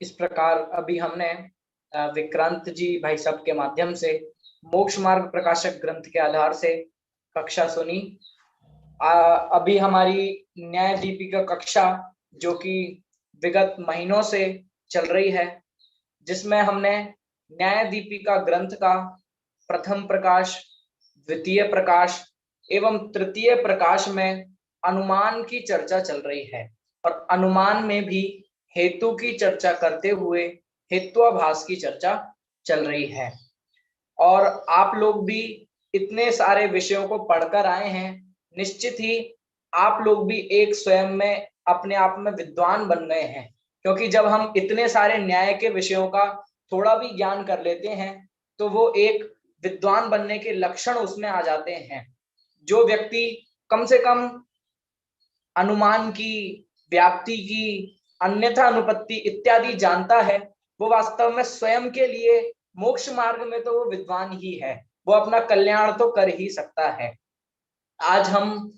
इस प्रकार अभी हमने विक्रांत जी भाई साहब के माध्यम से मोक्ष मार्ग प्रकाशक ग्रंथ के आधार से कक्षा सुनी। अभी हमारी न्याय दीपिका कक्षा जो कि विगत महीनों से चल रही है, जिसमें हमने न्याय दीपिका ग्रंथ का प्रथम प्रकाश, द्वितीय प्रकाश एवं तृतीय प्रकाश में अनुमान की चर्चा चल रही है और अनुमान में भी हेतु की चर्चा करते हुए हेत्वाभास की चर्चा चल रही है। और आप लोग भी इतने सारे विषयों को पढ़कर आए हैं, निश्चित ही आप लोग भी एक स्वयं में अपने आप में विद्वान बन गए हैं, क्योंकि जब हम इतने सारे न्याय के विषयों का थोड़ा भी ज्ञान कर लेते हैं तो वो एक विद्वान बनने के लक्षण उसमें आ जाते हैं। जो व्यक्ति कम से कम अनुमान की, व्याप्ति की, अन्यथा अनुपत्ति इत्यादि जानता है, वो वास्तव में स्वयं के लिए मोक्ष मार्ग में तो वो विद्वान ही है, वो अपना कल्याण तो कर ही सकता है। आज हम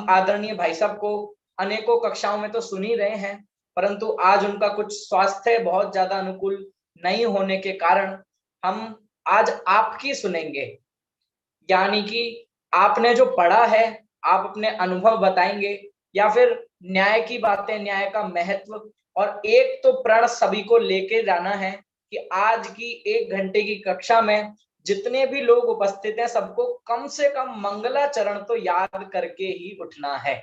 आदरणीय भाई साहब को अनेकों कक्षाओं में तो सुन ही रहे हैं, परंतु आज उनका कुछ स्वास्थ्य बहुत ज्यादा अनुकूल नहीं होने के कारण हम आज आपकी सुनेंगे। यानी कि आपने जो पढ़ा है आप अपने अनुभव बताएंगे या फिर न्याय की बातें, न्याय का महत्व, और एक तो प्रण सभी को लेके जाना है कि आज की 1 घंटे की कक्षा में जितने भी लोग उपस्थित हैं सबको कम से कम मंगलाचरण तो याद करके ही उठना है।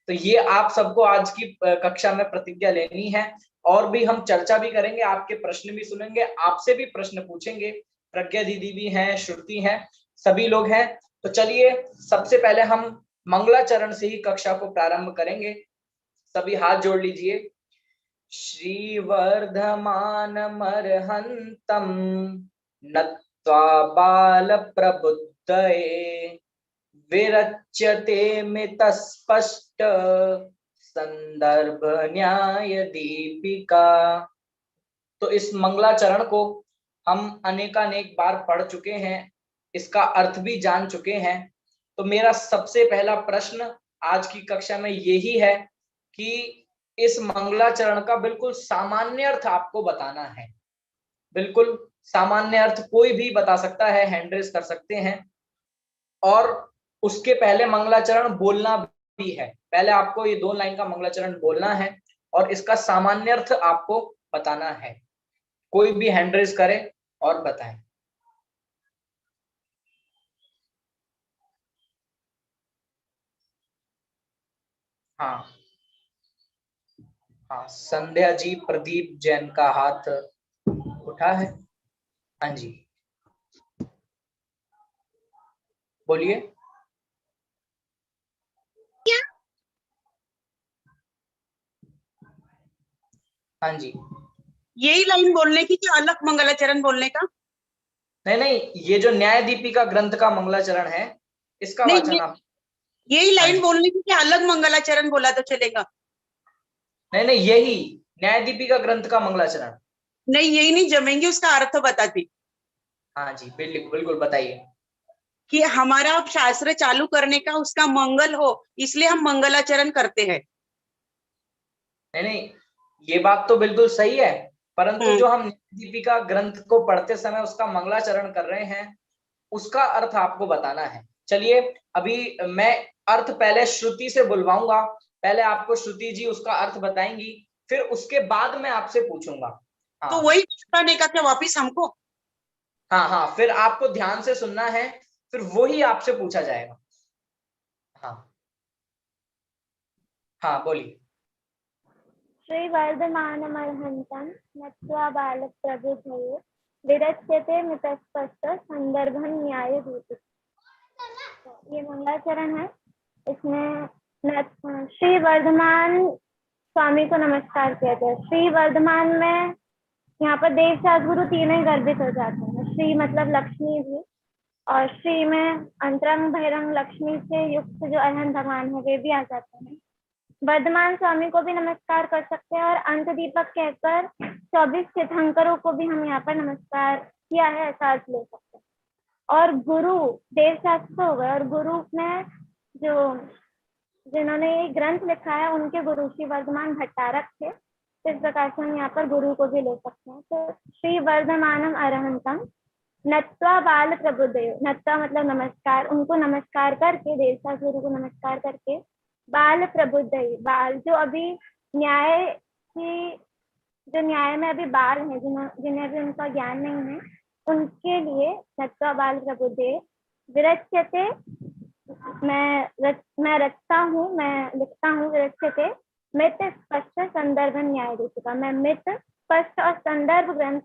तो ये आप सबको आज की कक्षा में प्रतिज्ञा लेनी है। और भी हम चर्चा भी करेंगे, आपके प्रश्न भी सुनेंगे, आपसे भी प्रश्न पूछेंगे। प्रज्ञा दीदी भी हैं, श्रुति हैं, सभी लोग हैं। तो चलिए सबसे पहले हम मंगलाचरण से ही कक्षा को प्रारंभ करेंगे। सभी हाथ जोड़ लीजिए। श्री वर्धमानमर्हन्तं नत्वा बाल प्रबुद्धये विरच्यते मितस्पष्ट संदर्भ न्याय दीपिका। तो इस मंगलाचरण को हम अनेकानेक बार पढ़ चुके हैं, इसका अर्थ भी जान चुके हैं। तो मेरा सबसे पहला प्रश्न आज की कक्षा में यही है कि इस मंगलाचरण का बिल्कुल सामान्य अर्थ आपको बताना है। बिल्कुल सामान्य अर्थ कोई भी बता सकता है, हैंड रेज कर सकते हैं। और उसके पहले मंगलाचरण बोलना भी है, पहले आपको ये 2 लाइन का मंगलाचरण बोलना है और इसका सामान्य अर्थ आपको बताना है। कोई भी हैंड रेज करे और बताएं। हाँ हाँ, संध्या जी, प्रदीप जैन का हाथ उठा है। हाँ जी, बोलिए। हाँ जी, यही लाइन बोलने की कि अलग मंगलाचरण बोलने का? नहीं नहीं, ये जो न्याय दीपिका ग्रंथ का मंगलाचरण है इसका नहीं, वाचन आप। यही हाँ लाइन जी, बोलने की कि अलग मंगलाचरण बोला तो चलेगा? नहीं नहीं, यही न्याय दीपिका ग्रंथ का मंगलाचरण। नहीं, यही नहीं जमेंगे, उसका अर्थ बताती हाँ जी, बिल्कुल बिल्कुल, बताइए। कि हमारा शास्त्र चालू करने का उसका मंगल हो, इसलिए हम मंगलाचरण करते हैं। नहीं नहीं, ये बात तो बिल्कुल सही है, परंतु जो हम दीपिका ग्रंथ को पढ़ते समय उसका मंगलाचरण कर रहे हैं उसका अर्थ आपको बताना है। चलिए अभी मैं अर्थ पहले श्रुति से बुलवाऊंगा, पहले आपको श्रुति जी उसका अर्थ बताएंगी, फिर उसके बाद मैं आपसे पूछूंगा। तो हाँ वही बताने का क्या वापिस हमको? हाँ हाँ, फिर आपको ध्यान से सुनना है, फिर वही आपसे पूछा जाएगा। हाँ हाँ, बोलिए। श्री वर्धमानमर्हन्तं नत्वा बालप्रबुद्धये विरच्यते मितस्पष्ट संदर्भं न्याय दीपिका। ये मंगलाचरण है। इसमें श्री वर्धमान स्वामी को नमस्कार कहते हैं। श्री वर्धमान में यहाँ पर देव सद्गुरु तीनों ही गर्भित हो जाते हैं। श्री मतलब लक्ष्मी जी, और श्री में अंतरंग बहिरंग लक्ष्मी से युक्त जो अहम भगवान है वे भी आ जाते हैं। वर्धमान स्वामी को भी नमस्कार कर सकते हैं और अंत दीपक कहकर 24 तीर्थंकरों को भी हम यहाँ पर नमस्कार किया है ऐसा अर्थ ले सकते हैं। और गुरु देव शास्त्र हो गए, और गुरु में जो जिन्होंने ये ग्रंथ लिखा है उनके गुरु श्री वर्धमान भट्टारक थे। इस प्रकार से हम यहाँ पर गुरु को भी ले सकते हैं। तो श्री वर्धमानम अरहंतम नत्वा बाल प्रबुद्धयो, नत्वा मतलब नमस्कार, उनको नमस्कार करके, देवता गुरु को नमस्कार करके, बाल प्रबुद्धय, बाल जो अभी न्याय की, जो न्याय में अभी बाल हैं, जिन्हें अभी उनका ज्ञान नहीं है, उनके लिए नत्वा बाल प्रबुद्धये विरच्यते, मैं रचता हूँ, मैं लिखता हूँ, विरच्यते मित स्पष्ट संदर्भ न्याय दीपिका, मैं मित स्पष्ट और संदर्भ ग्रंथ,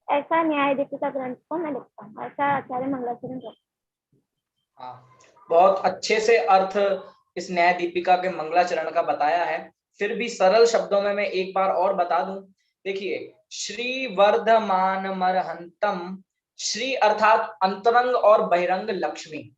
ऐसा न्याय दीपिका ग्रंथ को मैं लिखता हूँ, ऐसा आचार्य मंगलाचरण करते। हाँ, बहुत अच्छे से अर्थ इस न्याय दीपिका के मंगलाचरण का बताया है। फिर भी सरल शब्दों में मैं एक बार और बता दूं। देखिए, श्री वर्धमान मरहंतम, श्री अर्थात अंतरंग और बहिरंग लक्ष्मी,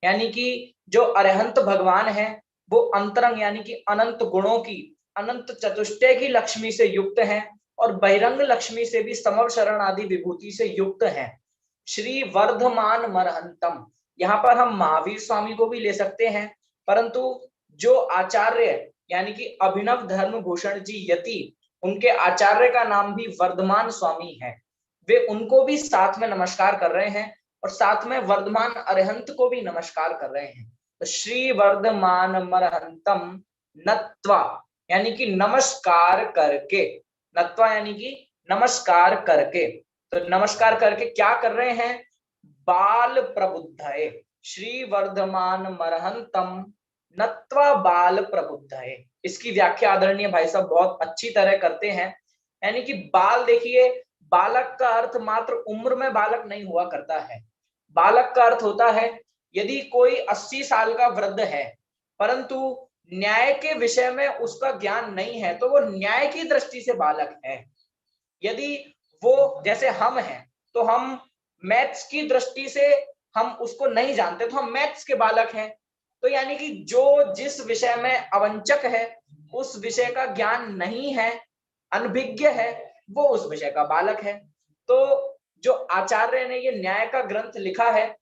यानी कि जो अरहंत भगवान है वो अंतरंग यानी कि अनंत गुणों की, अनंत चतुष्टय की लक्ष्मी से युक्त हैं और बहिरंग लक्ष्मी से भी समव शरण आदि विभूति से युक्त हैं। श्री वर्धमान मरहंतम, यहाँ पर हम महावीर स्वामी को भी ले सकते हैं, परंतु जो आचार्य यानी कि अभिनव धर्म भूषण जी यति, उनके आचार्य का नाम भी वर्धमान स्वामी है, वे उनको भी साथ में नमस्कार कर रहे हैं और साथ में वर्धमान अरहंत को भी नमस्कार कर रहे हैं। तो श्री वर्धमान मरहंतम नत्वा यानी कि नमस्कार करके, नत्वा यानी कि नमस्कार करके, तो नमस्कार करके क्या कर रहे हैं, बाल प्रबुद्धये, श्री वर्धमान मरहंतम नत्वा बाल प्रबुद्धये। इसकी व्याख्या आदरणीय भाई साहब बहुत अच्छी तरह करते हैं, यानी कि बाल, देखिए बालक का अर्थ मात्र उम्र में बालक नहीं हुआ करता है। बालक का अर्थ होता है यदि कोई 80 साल का वृद्ध है परंतु न्याय के विषय में उसका ज्ञान नहीं है तो वो न्याय की दृष्टि से बालक है। यदि वो जैसे हम हैं तो हम मैथ्स की दृष्टि से हम उसको नहीं जानते तो हम मैथ्स के बालक हैं। तो यानी कि जो जिस विषय में अवंचक है, उस विषय का ज्ञान नहीं है, अनभिज्ञ है, वो उस विषय का बालक है। तो जो आचार्य ने ये न्याय का ग्रंथ लिखा है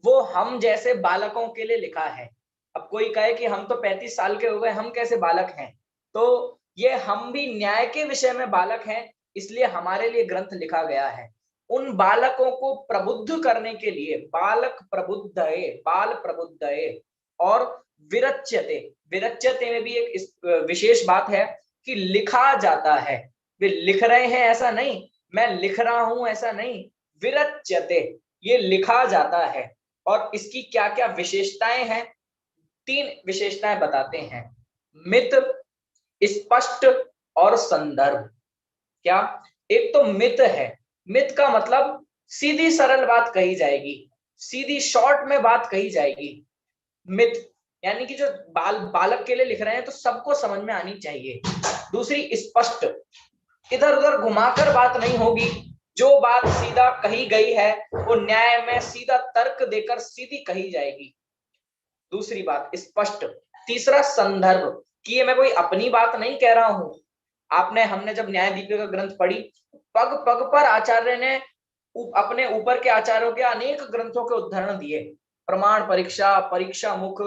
वो हम जैसे बालकों के लिए लिखा है। अब कोई कहे कि हम तो 35 साल के हो गए, हम कैसे बालक हैं, तो ये हम भी न्याय के विषय में बालक हैं, इसलिए हमारे लिए ग्रंथ लिखा गया है। उन बालकों को प्रबुद्ध करने के लिए बालक प्रबुद्धये, बाल प्रबुद्धये और विरच्यते, विरच्यते में भी एक विशेष बात है कि लिखा जाता है। वे लिख रहे हैं ऐसा नहीं, मैं लिख रहा हूं ऐसा नहीं, विरच्यते, ये लिखा जाता है। और इसकी क्या क्या विशेषताएं हैं, 3 विशेषताएं बताते हैं, मित, स्पष्ट और संदर्भ। क्या, एक तो मित है, मित का मतलब सीधी सरल बात कही जाएगी, सीधी शॉर्ट में बात कही जाएगी। मित यानी कि जो बालक के लिए लिख रहे हैं तो सबको समझ में आनी चाहिए। दूसरी स्पष्ट, इधर उधर घुमाकर बात नहीं होगी, जो बात सीधा कही गई है वो न्याय में सीधा तर्क देकर सीधी कही जाएगी। दूसरी बात स्पष्ट। तीसरा संदर्भ, कि ये मैं कोई अपनी बात नहीं कह रहा हूं। हमने जब न्याय दीपिका ग्रंथ पढ़ी, पग पग पर आचार्य ने अपने ऊपर के आचार्यों के अनेक ग्रंथों के उदाहरण दिए, प्रमाण परीक्षा, परीक्षा मुख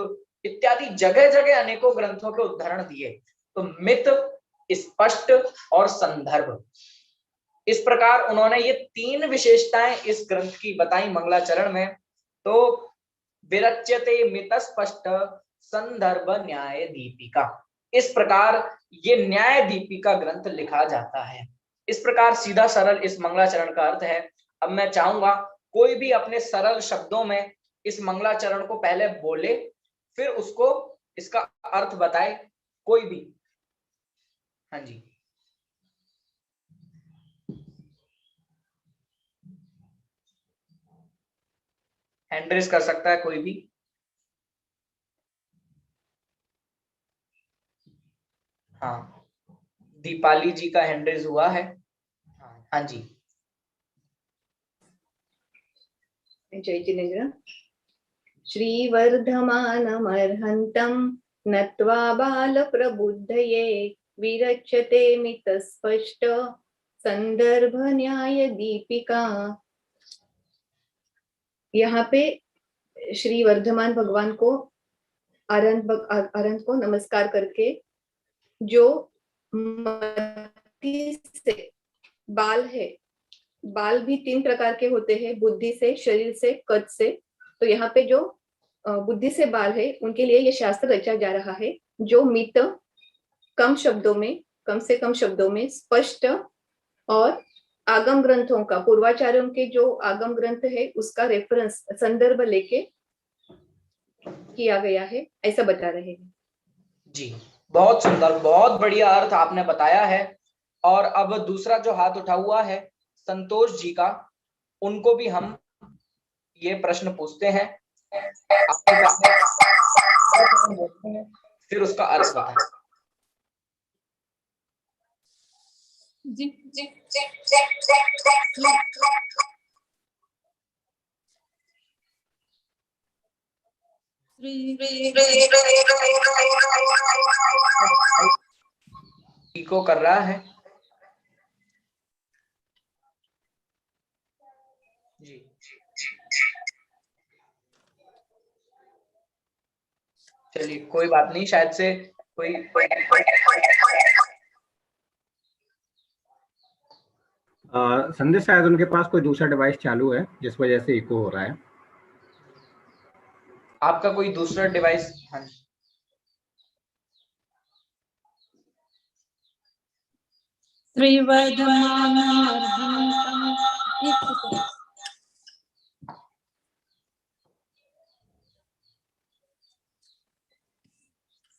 इत्यादि जगह जगह अनेकों ग्रंथों के उदाहरण दिए। तो मित, स्पष्ट और संदर्भ, इस प्रकार उन्होंने ये 3 विशेषताएं इस ग्रंथ की बताई मंगलाचरण में। तो विरच्यते मित स्पष्ट संदर्भ न्याय दीपिका, इस प्रकार ये न्याय दीपिका ग्रंथ लिखा जाता है। इस प्रकार सीधा सरल इस मंगलाचरण का अर्थ है। अब मैं चाहूंगा कोई भी अपने सरल शब्दों में इस मंगलाचरण को पहले बोले, फिर उसको इसका अर्थ बताए, कोई भी। हाँ जी, हैंड रेज कर सकता है कोई भी। हाँ, दीपाली जी का हैंड रेज हुआ है। हाँ जी, जय जिनेन्द्र। श्रीवर्धमानमर्हन्तं नत्वा बालप्रबुद्धये विरच्यते मितस्पष्ट संदर्भ न्याय दीपिका। यहाँ पे श्री वर्धमान भगवान को अरंत को नमस्कार करके जो बुद्धि से बाल है, बाल भी 3 प्रकार के होते हैं, बुद्धि से, शरीर से, कद से। तो यहाँ पे जो बुद्धि से बाल है उनके लिए ये शास्त्र रचा जा रहा है, जो मित कम शब्दों में, कम से कम शब्दों में स्पष्ट और आगम ग्रंथों का, पूर्वाचार्यों के जो आगम ग्रंथ है उसका रेफरेंस, संदर्भ लेके किया गया है, ऐसा बता रहे हैं। जी, बहुत सुंदर, बहुत बढ़िया अर्थ आपने बताया है। और अब दूसरा जो हाथ उठा हुआ है संतोष जी का, उनको भी हम ये प्रश्न पूछते हैं। फिर उसका अर्थ बताएं। जी जी इको कर रहा है जी। चलिए कोई बात नहीं, शायद से कोई संदेश, शायद उनके पास कोई दूसरा डिवाइस चालू है जिस वजह से इको हो रहा है। आपका कोई दूसरा डिवाइस? हाँ जी,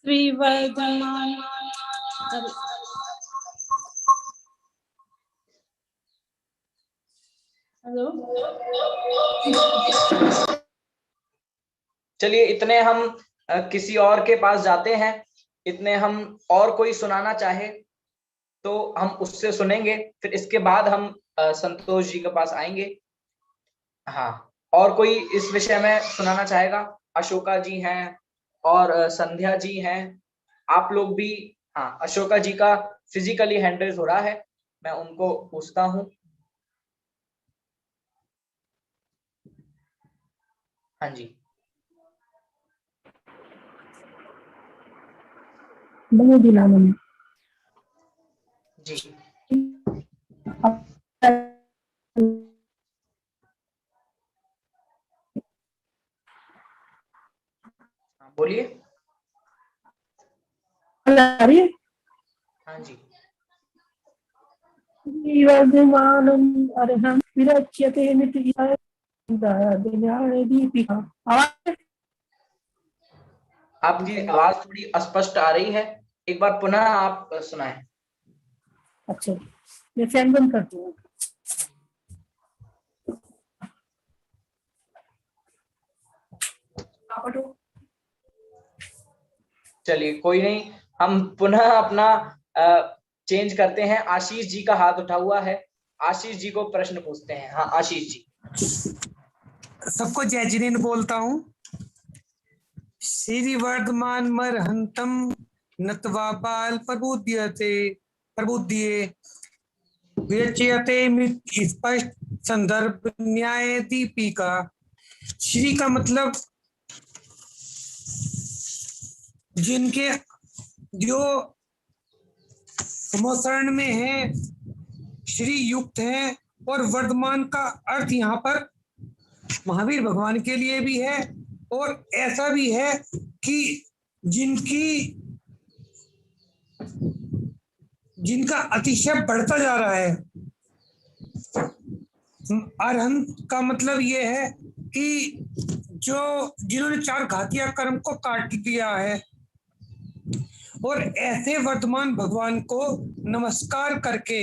श्रीवर्धमान हेलो। चलिए इतने हम किसी और के पास जाते हैं, इतने हम और कोई सुनाना चाहे तो हम उससे सुनेंगे, फिर इसके बाद हम संतोष जी के पास आएंगे। हाँ, और कोई इस विषय में सुनाना चाहेगा? अशोका जी हैं और संध्या जी हैं, आप लोग भी। हाँ, अशोका जी का फिजिकली हैंड रेज हो रहा है, मैं उनको पूछता हूँ। हाँ जी, जी बोलिए। हाँ जी, वर्धमानम् अर्हं विरच्यते दीपिका। आपकी आवाज थोड़ी अस्पष्ट आ रही है, एक बार पुनः आप सुनाएं। अच्छा, मैं फैन बंद करती हूँ। चलिए कोई नहीं, हम पुनः अपना चेंज करते हैं। आशीष जी का हाथ उठा हुआ है, आशीष जी को प्रश्न पूछते हैं। हाँ आशीष जी। सबको जय जिनेन्द्र बोलता हूँ। श्री वर्धमान मरहंतम नत्वा बाल प्रबुध्यते प्रबुद्धिये विरच्यते स्पष्ट संदर्भ न्याय दीपिका। श्री का मतलब जिनके जो समोसरण में है, श्री युक्त है, और वर्धमान का अर्थ यहाँ पर महावीर भगवान के लिए भी है, और ऐसा भी है कि जिनका अतिशय बढ़ता जा रहा है। अरहंत का मतलब ये है कि जिन्होंने 4 घातिया कर्म को काट दिया है, और ऐसे वर्तमान भगवान को नमस्कार करके,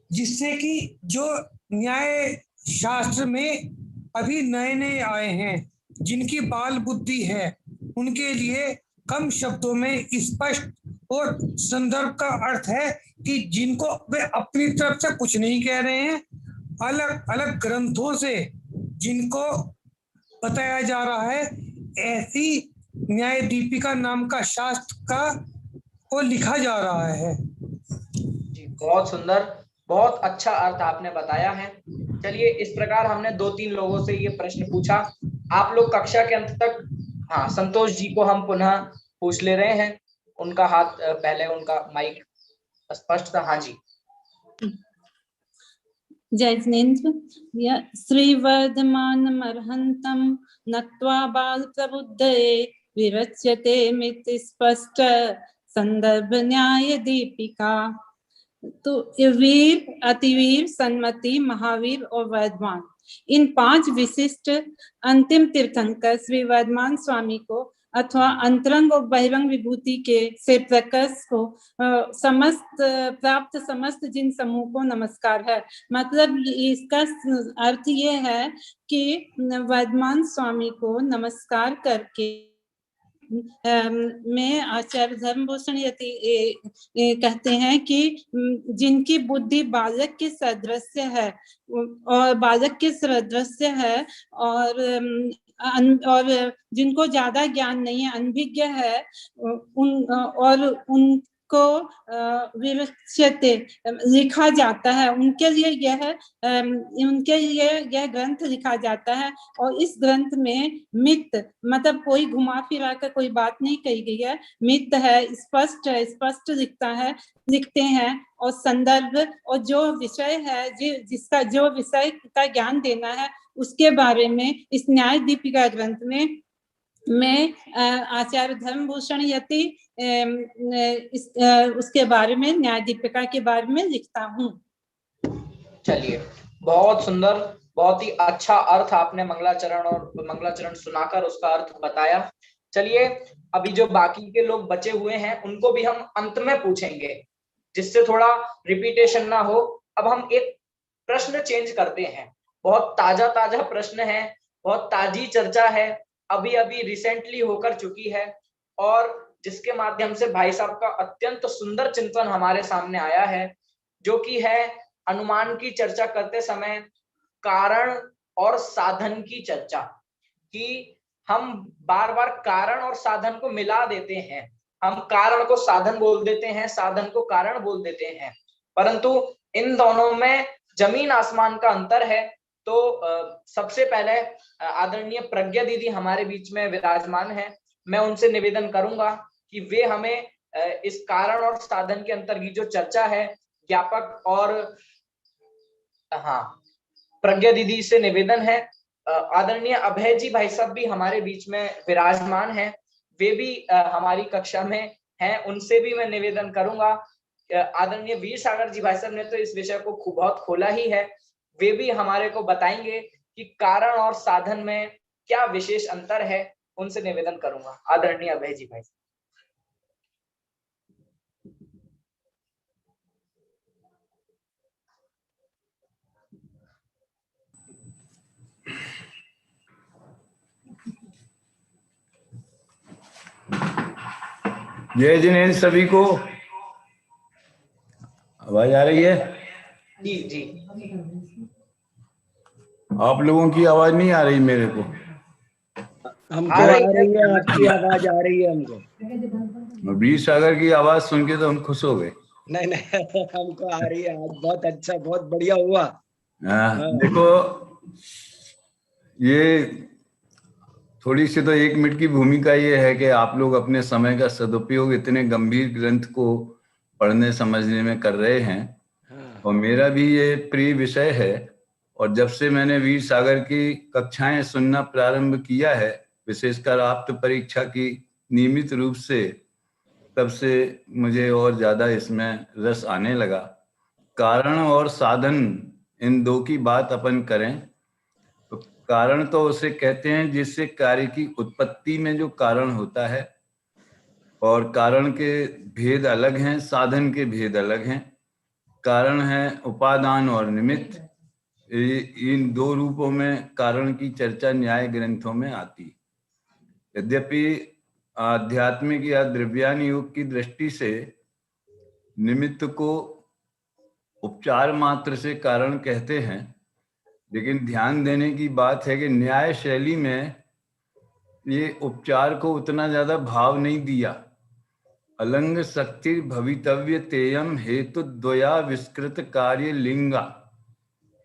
जिससे कि जो न्याय शास्त्र में अभी नए नए आए हैं, जिनकी बाल बुद्धि है, उनके लिए कम शब्दों में स्पष्ट और संदर्भ का अर्थ है कि जिनको वे अपनी तरफ से कुछ नहीं कह रहे हैं, अलग अलग ग्रंथों से जिनको बताया जा रहा है, ऐसी न्याय दीपिका नाम का शास्त्र का को लिखा जा रहा है। जी बहुत सुंदर, बहुत अच्छा अर्थ आपने बताया है। चलिए इस प्रकार हमने 2-3 लोगों से ये प्रश्न पूछा। आप लोग कक्षा के अंत तक, हाँ संतोष जी को हम पुनः पूछ ले रहे हैं, उनका हाथ पहले, उनका माइक स्पष्ट था? हाँ जी। जय जिनेन्द्र। श्रीवर्धमानमर्हन्तं नत्वा बालप्रबुद्धये विरच्यते मिति स्पष्ट संदर्भ न्याय दीपिका। तो वीर, अतिवीर, सन्मति, महावीर और वर्धमान, इन 5 विशिष्ट अंतिम तीर्थंकर श्री वर्धमान स्वामी को अथवा अंतरंग और बहिरंग विभूति के से प्रकर्ष को प्राप्त समस्त जिन समूह को नमस्कार है। मतलब इसका अर्थ ये है कि वर्धमान स्वामी को नमस्कार करके में आचार्य धर्मभूषण यति कहते हैं कि जिनकी बुद्धि बालक के सदृश है और बालक के सदृश है और जिनको ज्यादा ज्ञान नहीं है, अनभिज्ञ है, उनको विरच्यते लिखा जाता है, उनके लिए यह ग्रंथ लिखा जाता है। और इस ग्रंथ में मित मतलब कोई घुमा फिरा कर कोई बात नहीं कही गई है, मित है, स्पष्ट लिखते हैं। और संदर्भ और जो विषय है जिसका जो विषय का ज्ञान देना है उसके बारे में इस न्याय दीपिका ग्रंथ में मैं आचार्य धर्मभूषण यति उसके बारे में न्याय दीपिका के बारे में लिखता हूँ। चलिए, बहुत सुंदर, बहुत ही अच्छा अर्थ आपने मंगलाचरण सुनाकर उसका अर्थ बताया। चलिए, अभी जो बाकी के लोग बचे हुए हैं उनको भी हम अंत में पूछेंगे, जिससे थोड़ा रिपीटेशन ना हो। अब हम एक प्रश्न चेंज करते हैं, बहुत ताजा प्रश्न है, बहुत ताजी चर्चा है, अभी अभी रिसेंटली होकर चुकी है, और जिसके माध्यम से भाई साहब का अत्यंत सुंदर चिंतन हमारे सामने आया है, जो कि है अनुमान की चर्चा करते समय कारण और साधन की चर्चा। कि हम बार बार कारण और साधन को मिला देते हैं, हम कारण को साधन बोल देते हैं, साधन को कारण बोल देते हैं, परंतु इन दोनों में जमीन आसमान का अंतर है। तो सबसे पहले आदरणीय प्रज्ञा दीदी हमारे बीच में विराजमान है, मैं उनसे निवेदन करूंगा कि वे हमें इस कारण और साधन के अंतर की जो चर्चा है ज्ञापक और प्रज्ञा दीदी से निवेदन है। आदरणीय अभय जी भाई साहब भी हमारे बीच में विराजमान हैं, वे भी हमारी कक्षा में हैं, उनसे भी मैं निवेदन करूंगा। आदरणीय वीर सागर जी भाई साहब ने तो इस विषय को बहुत खोला ही है, वे भी हमारे को बताएंगे कि कारण और साधन में क्या विशेष अंतर है, उनसे निवेदन करूंगा। आदरणीय अभय जी भाई। जय जिनेन्द्र सभी को। आवाज आ रही है? जी जी। आप लोगों की आवाज नहीं आ रही मेरे को? हमको आ रही है, आपकी आवाज आ रही है हमको। वीर सागर की आवाज सुन के तो हम खुश हो गए। नहीं हमको आ रही है आज। बहुत अच्छा, बहुत बढ़िया हुआ। देखो, ये थोड़ी सी तो 1 मिनट की भूमिका ये है कि आप लोग अपने समय का सदुपयोग इतने गंभीर ग्रंथ को पढ़ने समझने में कर रहे हैं। और मेरा भी ये प्रिय विषय है, और जब से मैंने वीर सागर की कक्षाएं सुनना प्रारंभ किया है, विशेषकर आप्त परीक्षा की नियमित रूप से, तब से मुझे और ज्यादा इसमें रस आने लगा। कारण और साधन, इन दो की बात अपन करें तो कारण तो उसे कहते हैं जिससे कार्य की उत्पत्ति में जो कारण होता है, और कारण के भेद अलग हैं, साधन के भेद अलग हैं। कारण है उपादान और निमित्त, इन 2 रूपों में कारण की चर्चा न्याय ग्रंथों में आती। यद्यपि आध्यात्मिक या द्रव्यान योग की दृष्टि से निमित्त को उपचार मात्र से कारण कहते हैं, लेकिन ध्यान देने की बात है कि न्याय शैली में ये उपचार को उतना ज्यादा भाव नहीं दिया। अलंग शक्ति भवितव्य तेयम हेतु द्वया विस्कृत कार्य लिंगा,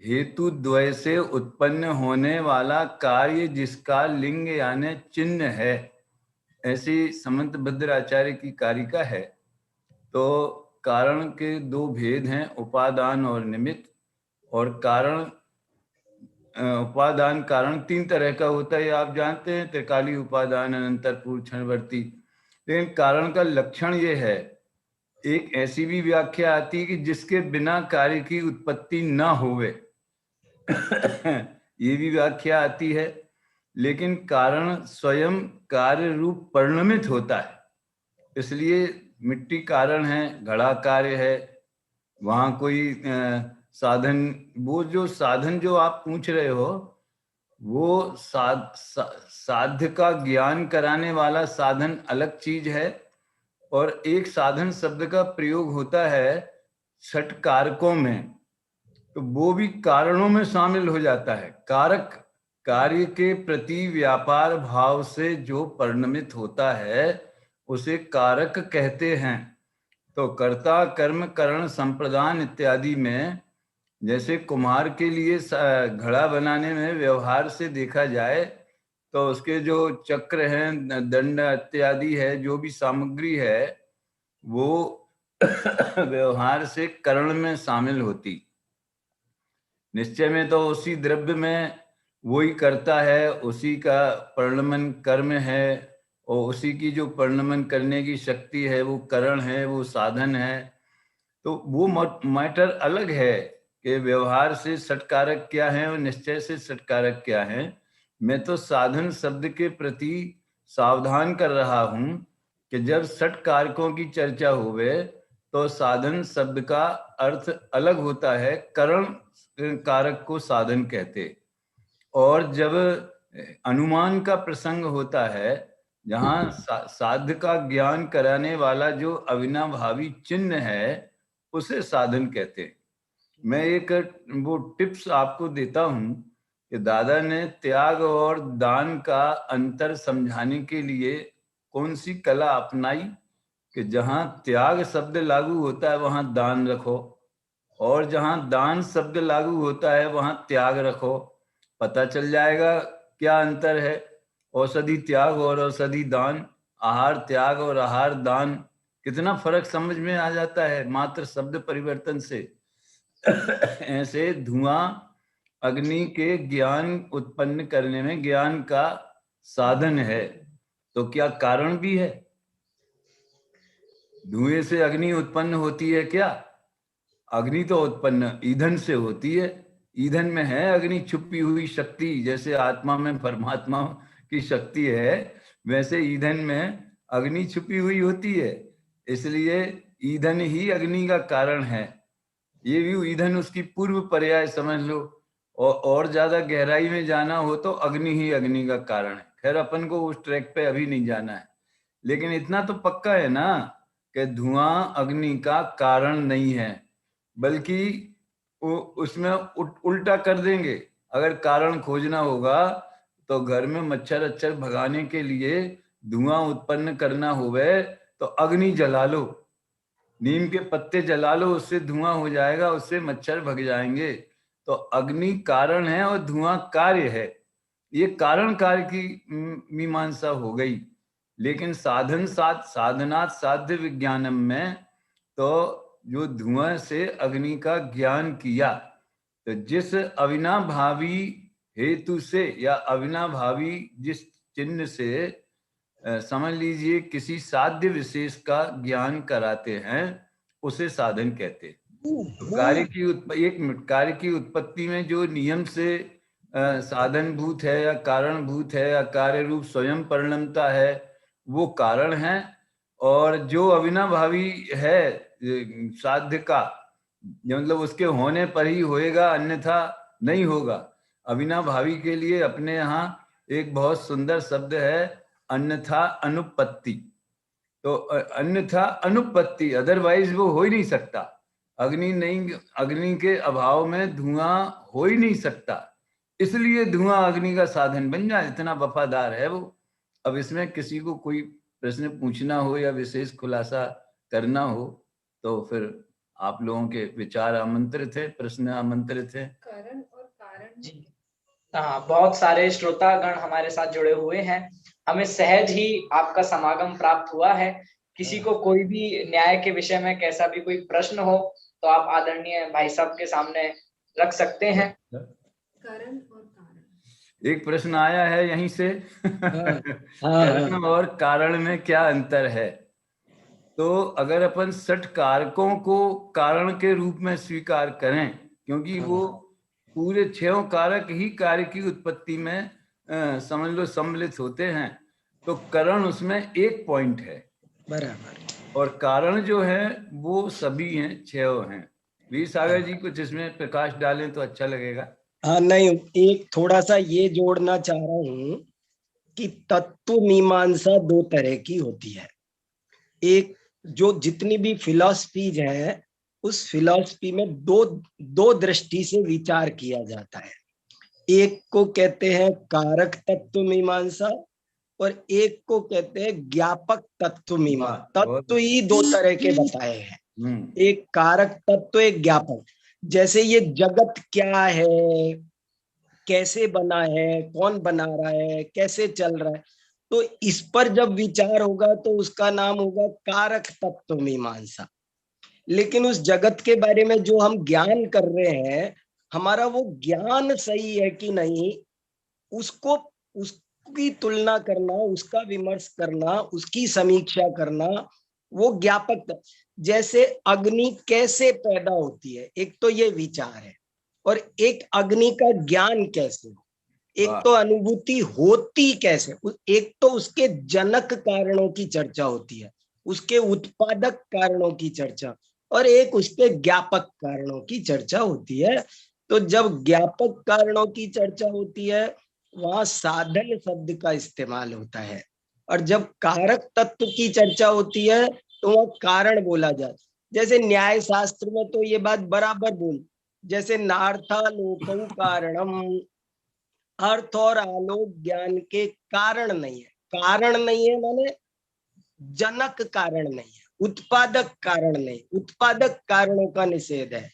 हेतु द्वय से उत्पन्न होने वाला कार्य जिसका लिंग यानी चिन्ह है, ऐसी समंत भद्राचार्य की कारिका है। तो कारण के दो भेद हैं, उपादान और निमित्त। और कारण उपादान कारण तीन तरह का होता है, आप जानते हैं, त्रिकाली उपादान, अनंतर, पूर्व, क्षणवर्ती। लेकिन कारण का लक्षण ये है, एक ऐसी भी व्याख्या आती है कि जिसके बिना कार्य की उत्पत्ति ना होवे ये भी व्याख्या आती है। लेकिन कारण स्वयं कार्य रूप परिणमित होता है, इसलिए मिट्टी कारण है, घड़ा कार्य है, वहां कोई साधन, वो जो साधन जो आप पूछ रहे हो वो साध्य का ज्ञान कराने वाला साधन अलग चीज है। और एक साधन शब्द का प्रयोग होता है 6 कारकों में, तो वो भी कारणों में शामिल हो जाता है। कारक कार्य के प्रति व्यापार भाव से जो परिणमित होता है उसे कारक कहते हैं। तो कर्ता, कर्म, करण, संप्रदान इत्यादि में, जैसे कुम्हार के लिए घड़ा बनाने में व्यवहार से देखा जाए तो उसके जो चक्र हैं, दंड इत्यादि है, जो भी सामग्री है वो व्यवहार से करण में शामिल होती। निश्चय में तो उसी द्रव्य में वही करता है, उसी का परिणमन कर्म है, और उसी की जो परिणमन करने की शक्ति है वो करण है, वो साधन है। तो वो मैटर अलग है कि व्यवहार से षटकारक क्या है और निश्चय से षटकारक क्या है। मैं तो साधन शब्द के प्रति सावधान कर रहा हूं कि जब षट कारकों की चर्चा होवे तो साधन शब्द का अर्थ अलग होता है, करण कारक को साधन कहते। और जब अनुमान का प्रसंग होता है, जहां साध्य का ज्ञान कराने वाला जो अविनाभावी चिन्ह है उसे साधन कहते। मैं एक वो टिप्स आपको देता हूं कि दादा ने त्याग और दान का अंतर समझाने के लिए कौन सी कला अपनाई कि जहां त्याग शब्द लागू होता है वहां दान रखो, और जहां दान शब्द लागू होता है वहां त्याग रखो। पता चल जाएगा क्या अंतर है। औषधि त्याग और औषधि दान, आहार त्याग और आहार दान, कितना फर्क समझ में आ जाता है मात्र शब्द परिवर्तन से। ऐसे धुआं अग्नि के ज्ञान उत्पन्न करने में ज्ञान का साधन है, तो क्या कारण भी है? धुएं से अग्नि उत्पन्न होती है क्या? अग्नि तो उत्पन्न ईंधन से होती है। ईंधन में है अग्नि छुपी हुई शक्ति, जैसे आत्मा में परमात्मा की शक्ति है, वैसे ईंधन में अग्नि छुपी हुई होती है। इसलिए ईंधन ही अग्नि का कारण है। ये भी ईंधन उसकी पूर्व पर्याय समझ लो। और ज्यादा गहराई में जाना हो तो अग्नि ही अग्नि का कारण है। खैर अपन को उस ट्रैक पे अभी नहीं जाना है, लेकिन इतना तो पक्का है ना कि धुआं अग्नि का कारण नहीं है, बल्कि उसमें उल्टा कर देंगे। अगर कारण खोजना होगा तो घर में मच्छर अच्छर भगाने के लिए धुआं उत्पन्न करना होवे तो अग्नि जला लो, नीम के पत्ते जला लो, उससे धुआं हो जाएगा, उससे मच्छर भग जाएंगे। तो अग्नि कारण है और धुआं कार्य है। ये कारण कार्य की मीमांसा हो गई। लेकिन साधनात् साध्य विज्ञानम में तो जो धुआं से अग्नि का ज्ञान किया, तो जिस अविनाभावी हेतु से या अविनाभावी जिस चिन्ह से समझ लीजिए किसी साध्य विशेष का ज्ञान कराते हैं उसे साधन कहते हैं। तो कार्य की उत्पत्ति में जो नियम से साधन भूत है या कारण भूत है या कार्य रूप स्वयं परिणमता है वो कारण है। और जो अविनाभावी है साध्य का, मतलब उसके होने पर ही होएगा, अन्यथा नहीं होगा। अविनाभावी के लिए अपने यहाँ एक बहुत सुंदर शब्द है अन्यथा अनुपत्ति। तो अन्यथा अनुपत्ति, अदरवाइज वो हो ही नहीं सकता। अग्नि के अभाव में धुआं हो ही नहीं सकता, इसलिए धुआं अग्नि का साधन बन जाए। इतना वफादार है वो। अब इसमें किसी को कोई प्रश्न पूछना हो या विशेष खुलासा करना हो तो फिर आप लोगों के विचार आमंत्रित है, प्रश्न आमंत्रित है। कारण और कारण जी हाँ, बहुत सारे श्रोतागण हमारे साथ जुड़े हुए हैं। हमें सहज ही आपका समागम प्राप्त हुआ है। किसी को कोई भी न्याय के विषय में कैसा भी कोई प्रश्न हो तो आप आदरणीय भाई साहब के सामने रख सकते हैं। कारण और कारण, एक प्रश्न आया है यहीं से। हाँ, कारण और कारण में क्या अंतर है? तो अगर अपन सठ कारकों को कारण के रूप में स्वीकार करें, क्योंकि वो पूरे 6 कारक ही कार्य की उत्पत्ति में समझ लो सम्मिलित होते हैं, तो करण उसमें एक पॉइंट है बराबर, और कारण जो है वो सभी हैं, 6 हैं। वीर सागर जी कुछ इसमें प्रकाश डालें तो अच्छा लगेगा। हाँ नहीं, एक थोड़ा सा ये जोड़ना चाह रहा हूं कि तत्व मीमांसा 2 तरह की होती है। एक जो जितनी भी फिलॉसफीज है उस फिलॉसफी में दो दृष्टि से विचार किया जाता है। एक को कहते हैं कारक तत्व मीमांसा और एक को कहते हैं ज्ञापक तत्व मीमांसा। तत्व ही 2 तरह के बताए हैं, एक कारक तत्व, एक ज्ञापक। जैसे ये जगत क्या है, कैसे बना है, कौन बना रहा है, कैसे चल रहा है, तो इस पर जब विचार होगा तो उसका नाम होगा कारक तत्व मीमांसा। लेकिन उस जगत के बारे में जो हम ज्ञान कर रहे हैं, हमारा वो ज्ञान सही है कि नहीं, उसकी तुलना करना, उसका विमर्श करना, उसकी समीक्षा करना, वो ज्ञापक। जैसे अग्नि कैसे पैदा होती है, एक तो ये विचार है, और एक अग्नि का ज्ञान कैसे हो, एक तो अनुभूति होती कैसे, एक तो उसके जनक कारणों की चर्चा होती है, उसके उत्पादक कारणों की चर्चा, और एक उसके ज्ञापक कारणों की चर्चा होती है। तो जब ज्ञापक कारणों की चर्चा होती है वहां साधन शब्द का इस्तेमाल होता है, और जब कारक तत्व की चर्चा होती है तो वह कारण बोला जाता है। जैसे न्याय शास्त्र में तो ये बात बराबर बोल, जैसे नार्थालोकं कारणम, अर्थ और आलोक ज्ञान के कारण नहीं है। कारण नहीं है माने जनक कारण नहीं है, उत्पादक कारण नहीं, उत्पादक कारणों का निषेध है।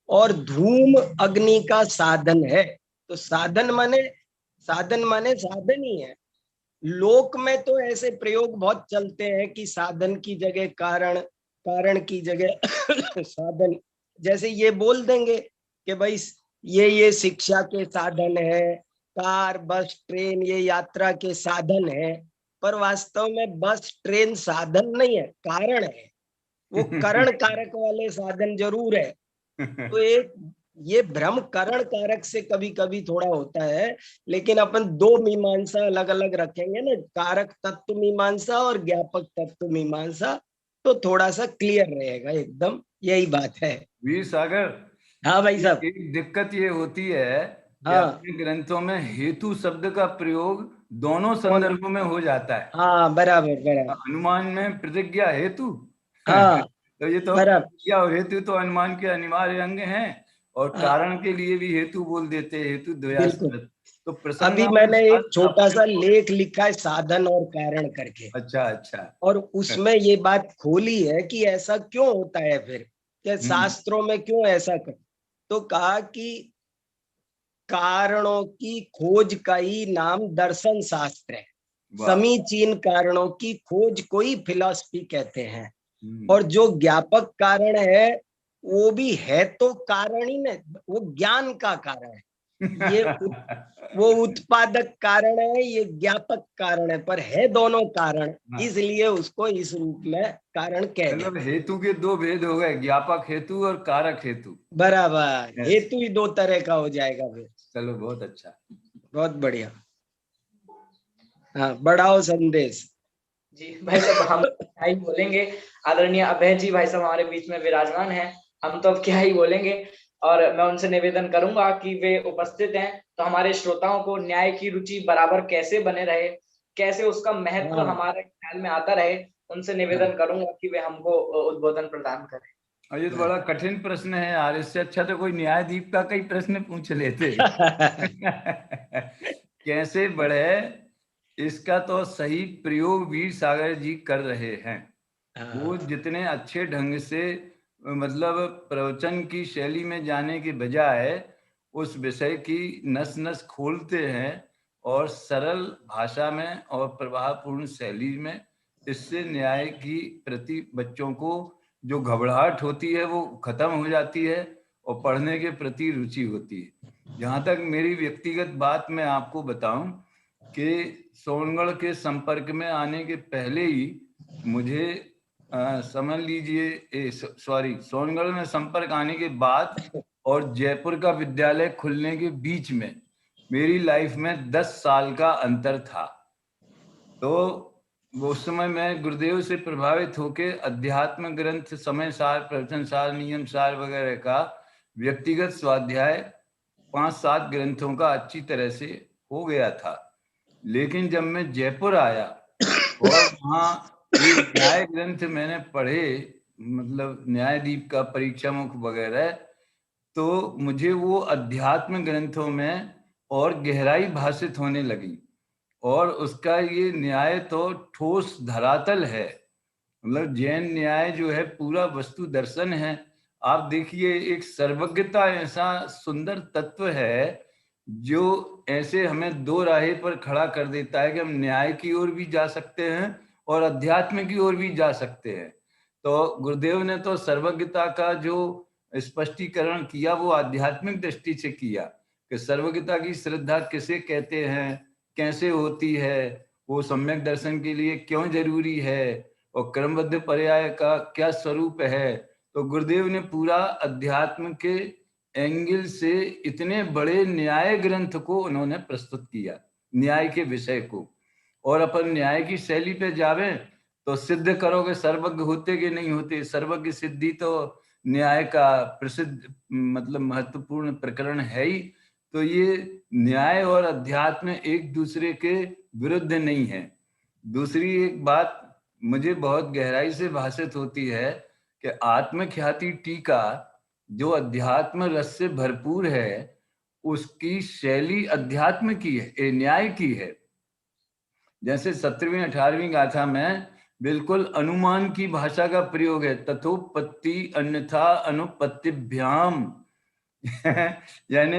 और धूम अग्नि का साधन है, तो साधन माने साधन ही है। लोक में तो ऐसे प्रयोग बहुत चलते हैं कि साधन की जगह कारण, कारण की जगह साधन। जैसे ये बोल देंगे कि भाई ये शिक्षा के साधन है, कार बस ट्रेन ये यात्रा के साधन है, पर वास्तव में बस ट्रेन साधन नहीं है, कारण है। वो करण कारक वाले साधन जरूर है। तो एक ये भ्रम करण कारक से कभी कभी थोड़ा होता है, लेकिन अपन 2 मीमांसा अलग अलग रखेंगे ना, कारक तत्व मीमांसा और ज्ञापक तत्व मीमांसा, तो थोड़ा सा क्लियर रहेगा एकदम। यही बात है वीर सागर। हाँ भाई साहब, एक दिक्कत ये होती है कि हाँ अपने ग्रंथों में हेतु शब्द का प्रयोग दोनों संदर्भों में हो जाता है। हाँ बराबर बराबर, अनुमान में प्रतिज्ञा हेतु हाँ तो ये तो बराबर, प्रतिज्ञा और हेतु तो अनुमान के अनिवार्य अंग हैं, और कारण के लिए भी हेतु बोल देते हैं, हेतु द्वयास्पद। तो प्रसंग अभी मैंने एक छोटा सा लेख लिखा है साधन और कारण करके। अच्छा। और उसमें ये बात खोली है कि ऐसा क्यों होता है, फिर क्या शास्त्रों में क्यों ऐसा कर, तो कहा कि कारणों की खोज का ही नाम दर्शन शास्त्र है। समीचीन कारणों की खोज को ही फिलॉसफी कहते हैं। और जो ज्ञापक कारण है वो भी है तो कारण ही नहीं, वो ज्ञान का कारण है। ये वो उत्पादक कारण है, ये ज्ञापक कारण है, पर है दोनों कारण, इसलिए उसको इस रूप में कारण कहते हैं। मतलब हेतु के 2 भेद हो गए, ज्ञापक हेतु और कारक हेतु। बराबर, हेतु ही 2 तरह का हो जाएगा फिर। चलो बहुत अच्छा, बहुत बढ़िया। हाँ बढ़ाओ संदेश। जी भाई साहब, हम क्या ही बोलेंगे। आदरणीय अभय जी भाई साहब हमारे बीच में विराजमान हैं, हम तो अब क्या ही बोलेंगे। और मैं उनसे निवेदन करूंगा कि वे उपस्थित हैं तो हमारे श्रोताओं को न्याय की रुचि बराबर कैसे बने रहे, कैसे उसका महत्व हमारे ख्याल में आता रहे, उनसे निवेदन करूंगा कि वे हमको उद्बोधन प्रदान करें। और ये तो बड़ा कठिन प्रश्न है यार, इससे अच्छा तो कोई न्यायदीप का कई प्रश्न पूछ लेते कैसे बढ़े, इसका तो सही प्रयोग वीर सागर जी कर रहे हैं। वो जितने अच्छे ढंग से मतलब प्रवचन की शैली में जाने के बजाय उस विषय की नस नस खोलते हैं और सरल भाषा में और प्रभावपूर्ण शैली में इससे न्याय की प्रति बच्चों को जो घबराहट होती है वो खत्म हो जाती है और पढ़ने के प्रति रुचि होती है। जहाँ तक मेरी व्यक्तिगत बात मैं आपको बताऊं कि सोनगढ़ के संपर्क में आने के पहले ही मुझे समझ लीजिए सोनगढ़ में संपर्क आने के बाद और जयपुर का विद्यालय खुलने के बीच में मेरी लाइफ में 10 साल का अंतर था। तो उस समय मैं गुरुदेव से प्रभावित होकर अध्यात्म ग्रंथ, समय सार, प्रवचन सार, नियम सार वगैरह का व्यक्तिगत स्वाध्याय 5-7 ग्रंथों का अच्छी तरह से हो गया था। लेकिन जब मैं जयपुर आया और वहाँ एक न्याय ग्रंथ मैंने पढ़े, मतलब न्यायदीप का, परीक्षा मुख वगैरह, तो मुझे वो अध्यात्म ग्रंथों में और गहराई भाषित होने लगी। और उसका ये न्याय तो ठोस धरातल है, मतलब जैन न्याय जो है पूरा वस्तु दर्शन है। आप देखिए, एक सर्वज्ञता ऐसा सुंदर तत्व है जो ऐसे हमें दो राहे पर खड़ा कर देता है कि हम न्याय की ओर भी जा सकते हैं और अध्यात्म की ओर भी जा सकते हैं। तो गुरुदेव ने तो सर्वज्ञता का जो स्पष्टीकरण किया वो आध्यात्मिक दृष्टि से किया कि सर्वज्ञता की श्रद्धा किसे कहते हैं, कैसे होती है, वो सम्यक दर्शन के लिए क्यों जरूरी है और क्रमबद्ध पर्याय का क्या स्वरूप है। तो गुरुदेव ने पूरा अध्यात्म के एंगल से इतने बड़े न्याय ग्रंथ को उन्होंने प्रस्तुत किया, न्याय के विषय को। और अपन न्याय की शैली पे जावे तो सिद्ध करोगे सर्वज्ञ होते कि नहीं होते। सर्वज्ञ सिद्धि तो न्याय का प्रसिद्ध मतलब महत्वपूर्ण प्रकरण है ही। तो ये न्याय और अध्यात्म एक दूसरे के विरुद्ध नहीं है। दूसरी एक बात मुझे बहुत गहराई से भाषित होती है कि आत्मख्याति टीका जो अध्यात्म रस से भरपूर है, उसकी शैली अध्यात्म की है, न्याय की है। जैसे 17वीं 18वीं गाथा में बिल्कुल अनुमान की भाषा का प्रयोग है, तथोपत्ति अन्यथा अनुपत्तिभ्याम यानी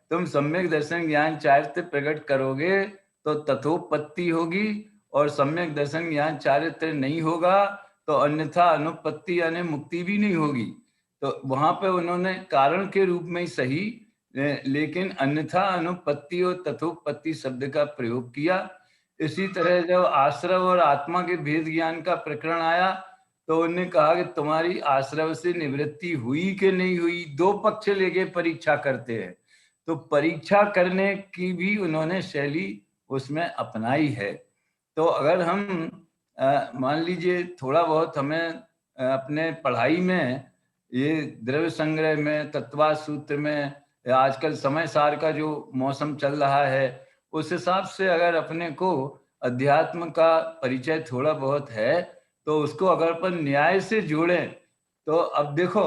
तुम सम्यक दर्शन ज्ञान चारित्र प्रकट करोगे तो तथोपत्ति होगी, और सम्यक दर्शन ज्ञान चारित्र नहीं होगा तो अन्यथा अनुपत्ति यानी मुक्ति भी नहीं होगी। तो वहां पे उन्होंने कारण के रूप में ही सही, लेकिन अन्यथा अनुपत्ति और तथोपत्ति शब्द का प्रयोग किया। इसी तरह जब आश्रव और आत्मा के भेद ज्ञान का प्रकरण आया तो उन्होंने कहा कि तुम्हारी आश्रव से निवृत्ति हुई कि नहीं हुई, दो पक्ष लेके परीक्षा करते हैं। तो परीक्षा करने की भी उन्होंने शैली उसमें अपनाई है। तो अगर हम मान लीजिए थोड़ा बहुत हमें अपने पढ़ाई में ये द्रव्य संग्रह में, तत्वा सूत्र में, आजकल समय सार का जो मौसम चल रहा है उस हिसाब से अगर अपने को अध्यात्म का परिचय थोड़ा बहुत है तो उसको अगर अपन न्याय से जोड़ें तो अब देखो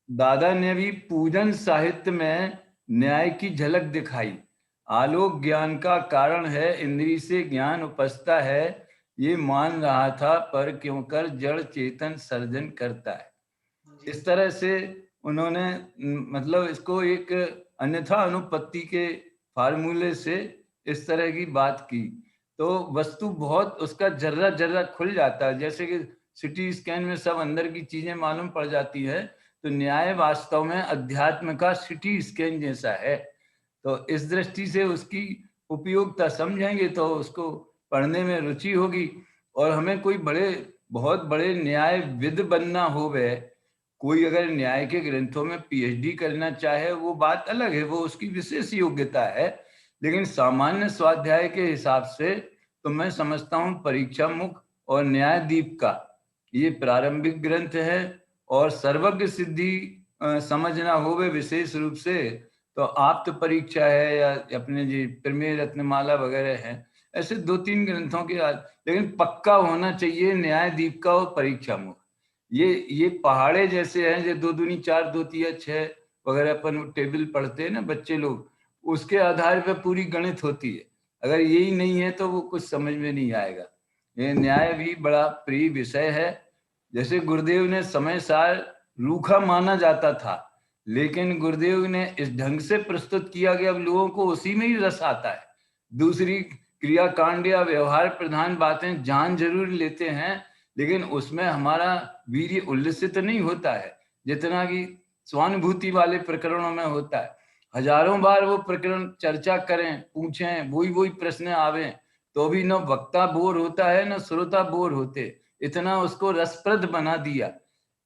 दादा ने भी पूजन साहित्य में न्याय की झलक दिखाई। आलोक ज्ञान का कारण है, इंद्री से ज्ञान उपजता है, ये मान रहा था पर क्यों कर जड़ चेतन सर्जन करता है। इस तरह से उन्होंने मतलब इसको एक अन्यथा अनुपत्ति के फार्मूले से इस तरह की बात की तो वस्तु बहुत उसका जर्रा जर्रा खुल जाता है। जैसे कि सिटी स्कैन में सब अंदर की चीजें मालूम पड़ जाती है, तो न्याय वास्तव में अध्यात्म का सिटी स्कैन जैसा है। तो इस दृष्टि से उसकी उपयोगिता समझेंगे तो उसको पढ़ने में रुचि होगी। और हमें कोई बहुत बड़े न्यायविद बनना हो, वह कोई अगर न्याय के ग्रंथों में पीएचडी करना चाहे वो बात अलग है, वो उसकी विशेष योग्यता है। लेकिन सामान्य स्वाध्याय के हिसाब से तो मैं समझता हूँ परीक्षा मुख और न्यायदीप का ये प्रारंभिक ग्रंथ है। और सर्वज्ञ सिद्धि समझना हो वे विशेष रूप से तो आप्त परीक्षा है या अपने जी प्रमेय रत्नमाला वगैरह है, ऐसे 2-3 ग्रंथों के लेकिन पक्का होना चाहिए न्यायदीप का और परीक्षा मुख। ये पहाड़े जैसे हैं जो 2 दूनी 4 2 तिया 6 वगैरह अपन टेबल पढ़ते हैं ना बच्चे लोग, उसके आधार पर पूरी गणित होती है। अगर यही नहीं है तो वो कुछ समझ में नहीं आएगा। ये न्याय भी बड़ा प्रिय विषय है। जैसे गुरुदेव ने समय सार रूखा माना जाता था, लेकिन गुरुदेव ने इस ढंग से प्रस्तुत किया कि अब लोगों को उसी में ही रस आता है। दूसरी क्रियाकांड या व्यवहार प्रधान बातें जान जरूर लेते हैं, लेकिन उसमें हमारा वीर्य उल्लसित नहीं होता है जितना कि स्वानुभूति वाले प्रकरणों में होता है। हजारों बार वो प्रकरण चर्चा करें, पूछें, वही प्रश्न आवे, तो भी न वक्ता बोर होता है न श्रोता बोर होते, इतना उसको रसप्रद बना दिया।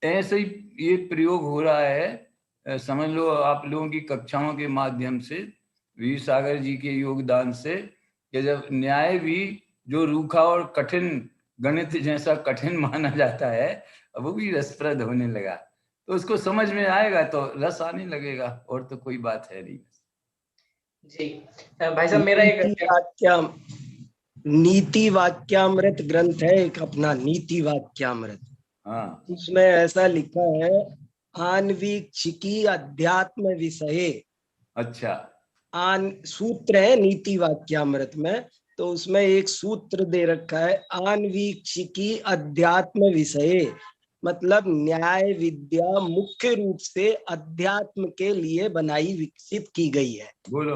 ऐसे ही ये प्रयोग हो रहा है, समझ लो आप लोगों की कक्षाओं के माध्यम से, वीर सागर जी के योगदान से, कि जब न्याय भी जो रूखा और कठिन, गणित जैसा कठिन माना जाता है, वो भी रसप्रद होने लगा। तो उसको समझ में आएगा तो रस आने लगेगा, और तो कोई बात है नहीं। जी भाई साहब, मेरा एक नीति वाक्यामृत ग्रंथ है एक अपना, नीति वाक्यामृत। हाँ, उसमें ऐसा लिखा है, आन्वीक्षिकी अध्यात्म विषये। अच्छा, सूत्र है नीति वाक्यामृत में, तो उसमें एक सूत्र दे रखा है, आन्वीक्षिकी अध्यात्म विषये, मतलब न्याय विद्या मुख्य रूप से अध्यात्म के लिए बनाई, विकसित की गई है। बोलो।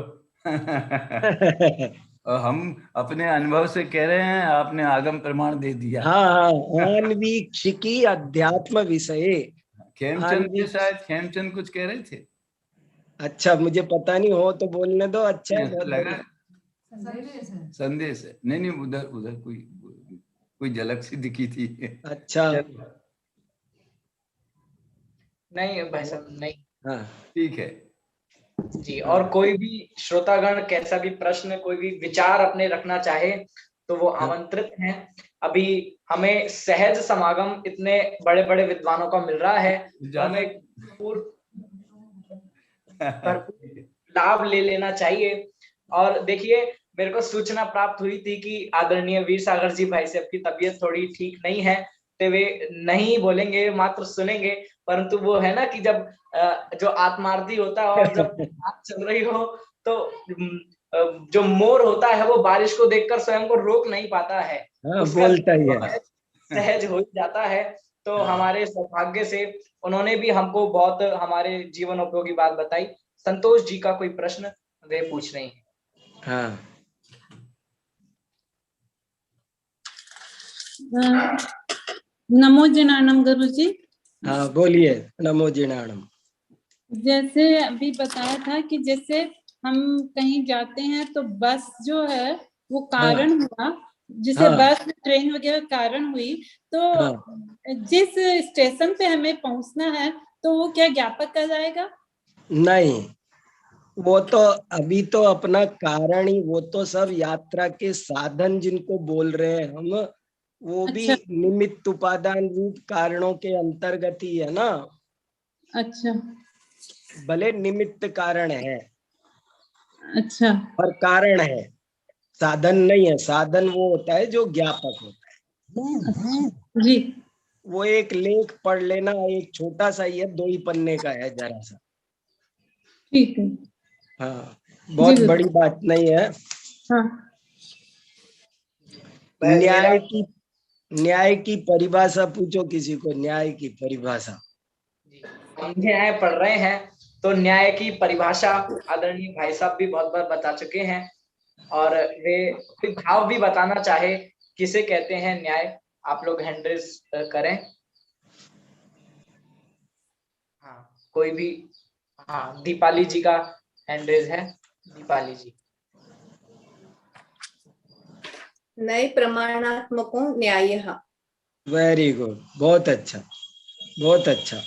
हम अपने अनुभव से कह रहे हैं, आपने आगम प्रमाण दे दिया। हाँ, आन्वीक्षिकी अध्यात्म विषये। खेमचंद, शायद खेमचंद कुछ कह रहे थे। अच्छा, मुझे पता नहीं, हो तो बोलने दो। अच्छा है, बहुत लगा संदेश है। नहीं, उधर कोई झलक सी दिखी थी। अच्छा, नहीं भाई साहब, नहीं। हाँ, ठीक है जी। और कोई भी श्रोतागण कैसा भी प्रश्न, कोई भी विचार अपने रखना चाहे तो वो आमंत्रित हैं। अभी हमें सहज समागम इतने बड़े बड़े विद्वानों का मिल रहा है, हमें भरपूर लाभ ले लेना चाहिए। और देखिए, मेरे को सूचना प्राप्त हुई थी कि आदरणीय वीर सागर जी भाई साहब की तबीयत थोड़ी ठीक नहीं है, तो वे नहीं बोलेंगे, मात्र सुनेंगे। परंतु वो है ना कि जब जो आत्मार्थी होता है और जब बात चल रही हो तो जो मोर होता है वो बारिश को देखकर स्वयं को रोक नहीं पाता है, बोलता ही है, सहज हो जाता है। तो हमारे सौभाग्य से उन्होंने भी हमको बहुत हमारे जीवन उपयोगी बात बताई। संतोष जी का कोई प्रश्न वे पूछ रहे हैं। हाँ, नमो जिनाणम गुरुजी। हाँ, बोलिए। नमो जिनाणम। जैसे अभी बताया था कि जैसे हम कहीं जाते हैं तो बस जो है वो कारण हुआ, जिसे बस ट्रेन वगैरह कारण हुई, तो जिस स्टेशन पे हमें पहुंचना है तो वो क्या ज्ञापक कर जाएगा? नहीं, वो तो अभी तो अपना कारण ही, वो तो सब यात्रा के साधन जिनको बोल रहे हैं हम, वो भी निमित्त उपादान रूप कारणों के अंतर्गत ही है ना। अच्छा, भले निमित्त कारण है, अच्छा, पर कारण है, साधन नहीं है। साधन वो होता है जो ज्ञापक होता है। जी, वो एक लेख पढ़ लेना, एक छोटा सा ही है, 2 ही पन्ने का है, जरा सा। ठीक है। हाँ, बहुत बड़ी बात नहीं है। हाँ। न्याय की परिभाषा पूछो किसी को, न्याय की परिभाषा। हम न्याय पढ़ रहे हैं तो न्याय की परिभाषा आदरणीय भाई साहब भी बहुत बार बता चुके हैं, और वे कोई भाव भी बताना चाहे किसे कहते हैं न्याय, आप लोग हैंड रेज करें। हाँ, कोई भी। हाँ, दीपाली जी का हैंड रेज है। दीपाली जी। नए प्रमाणात्मको न्यायः। वेरी गुड, बहुत अच्छा, बहुत अच्छा।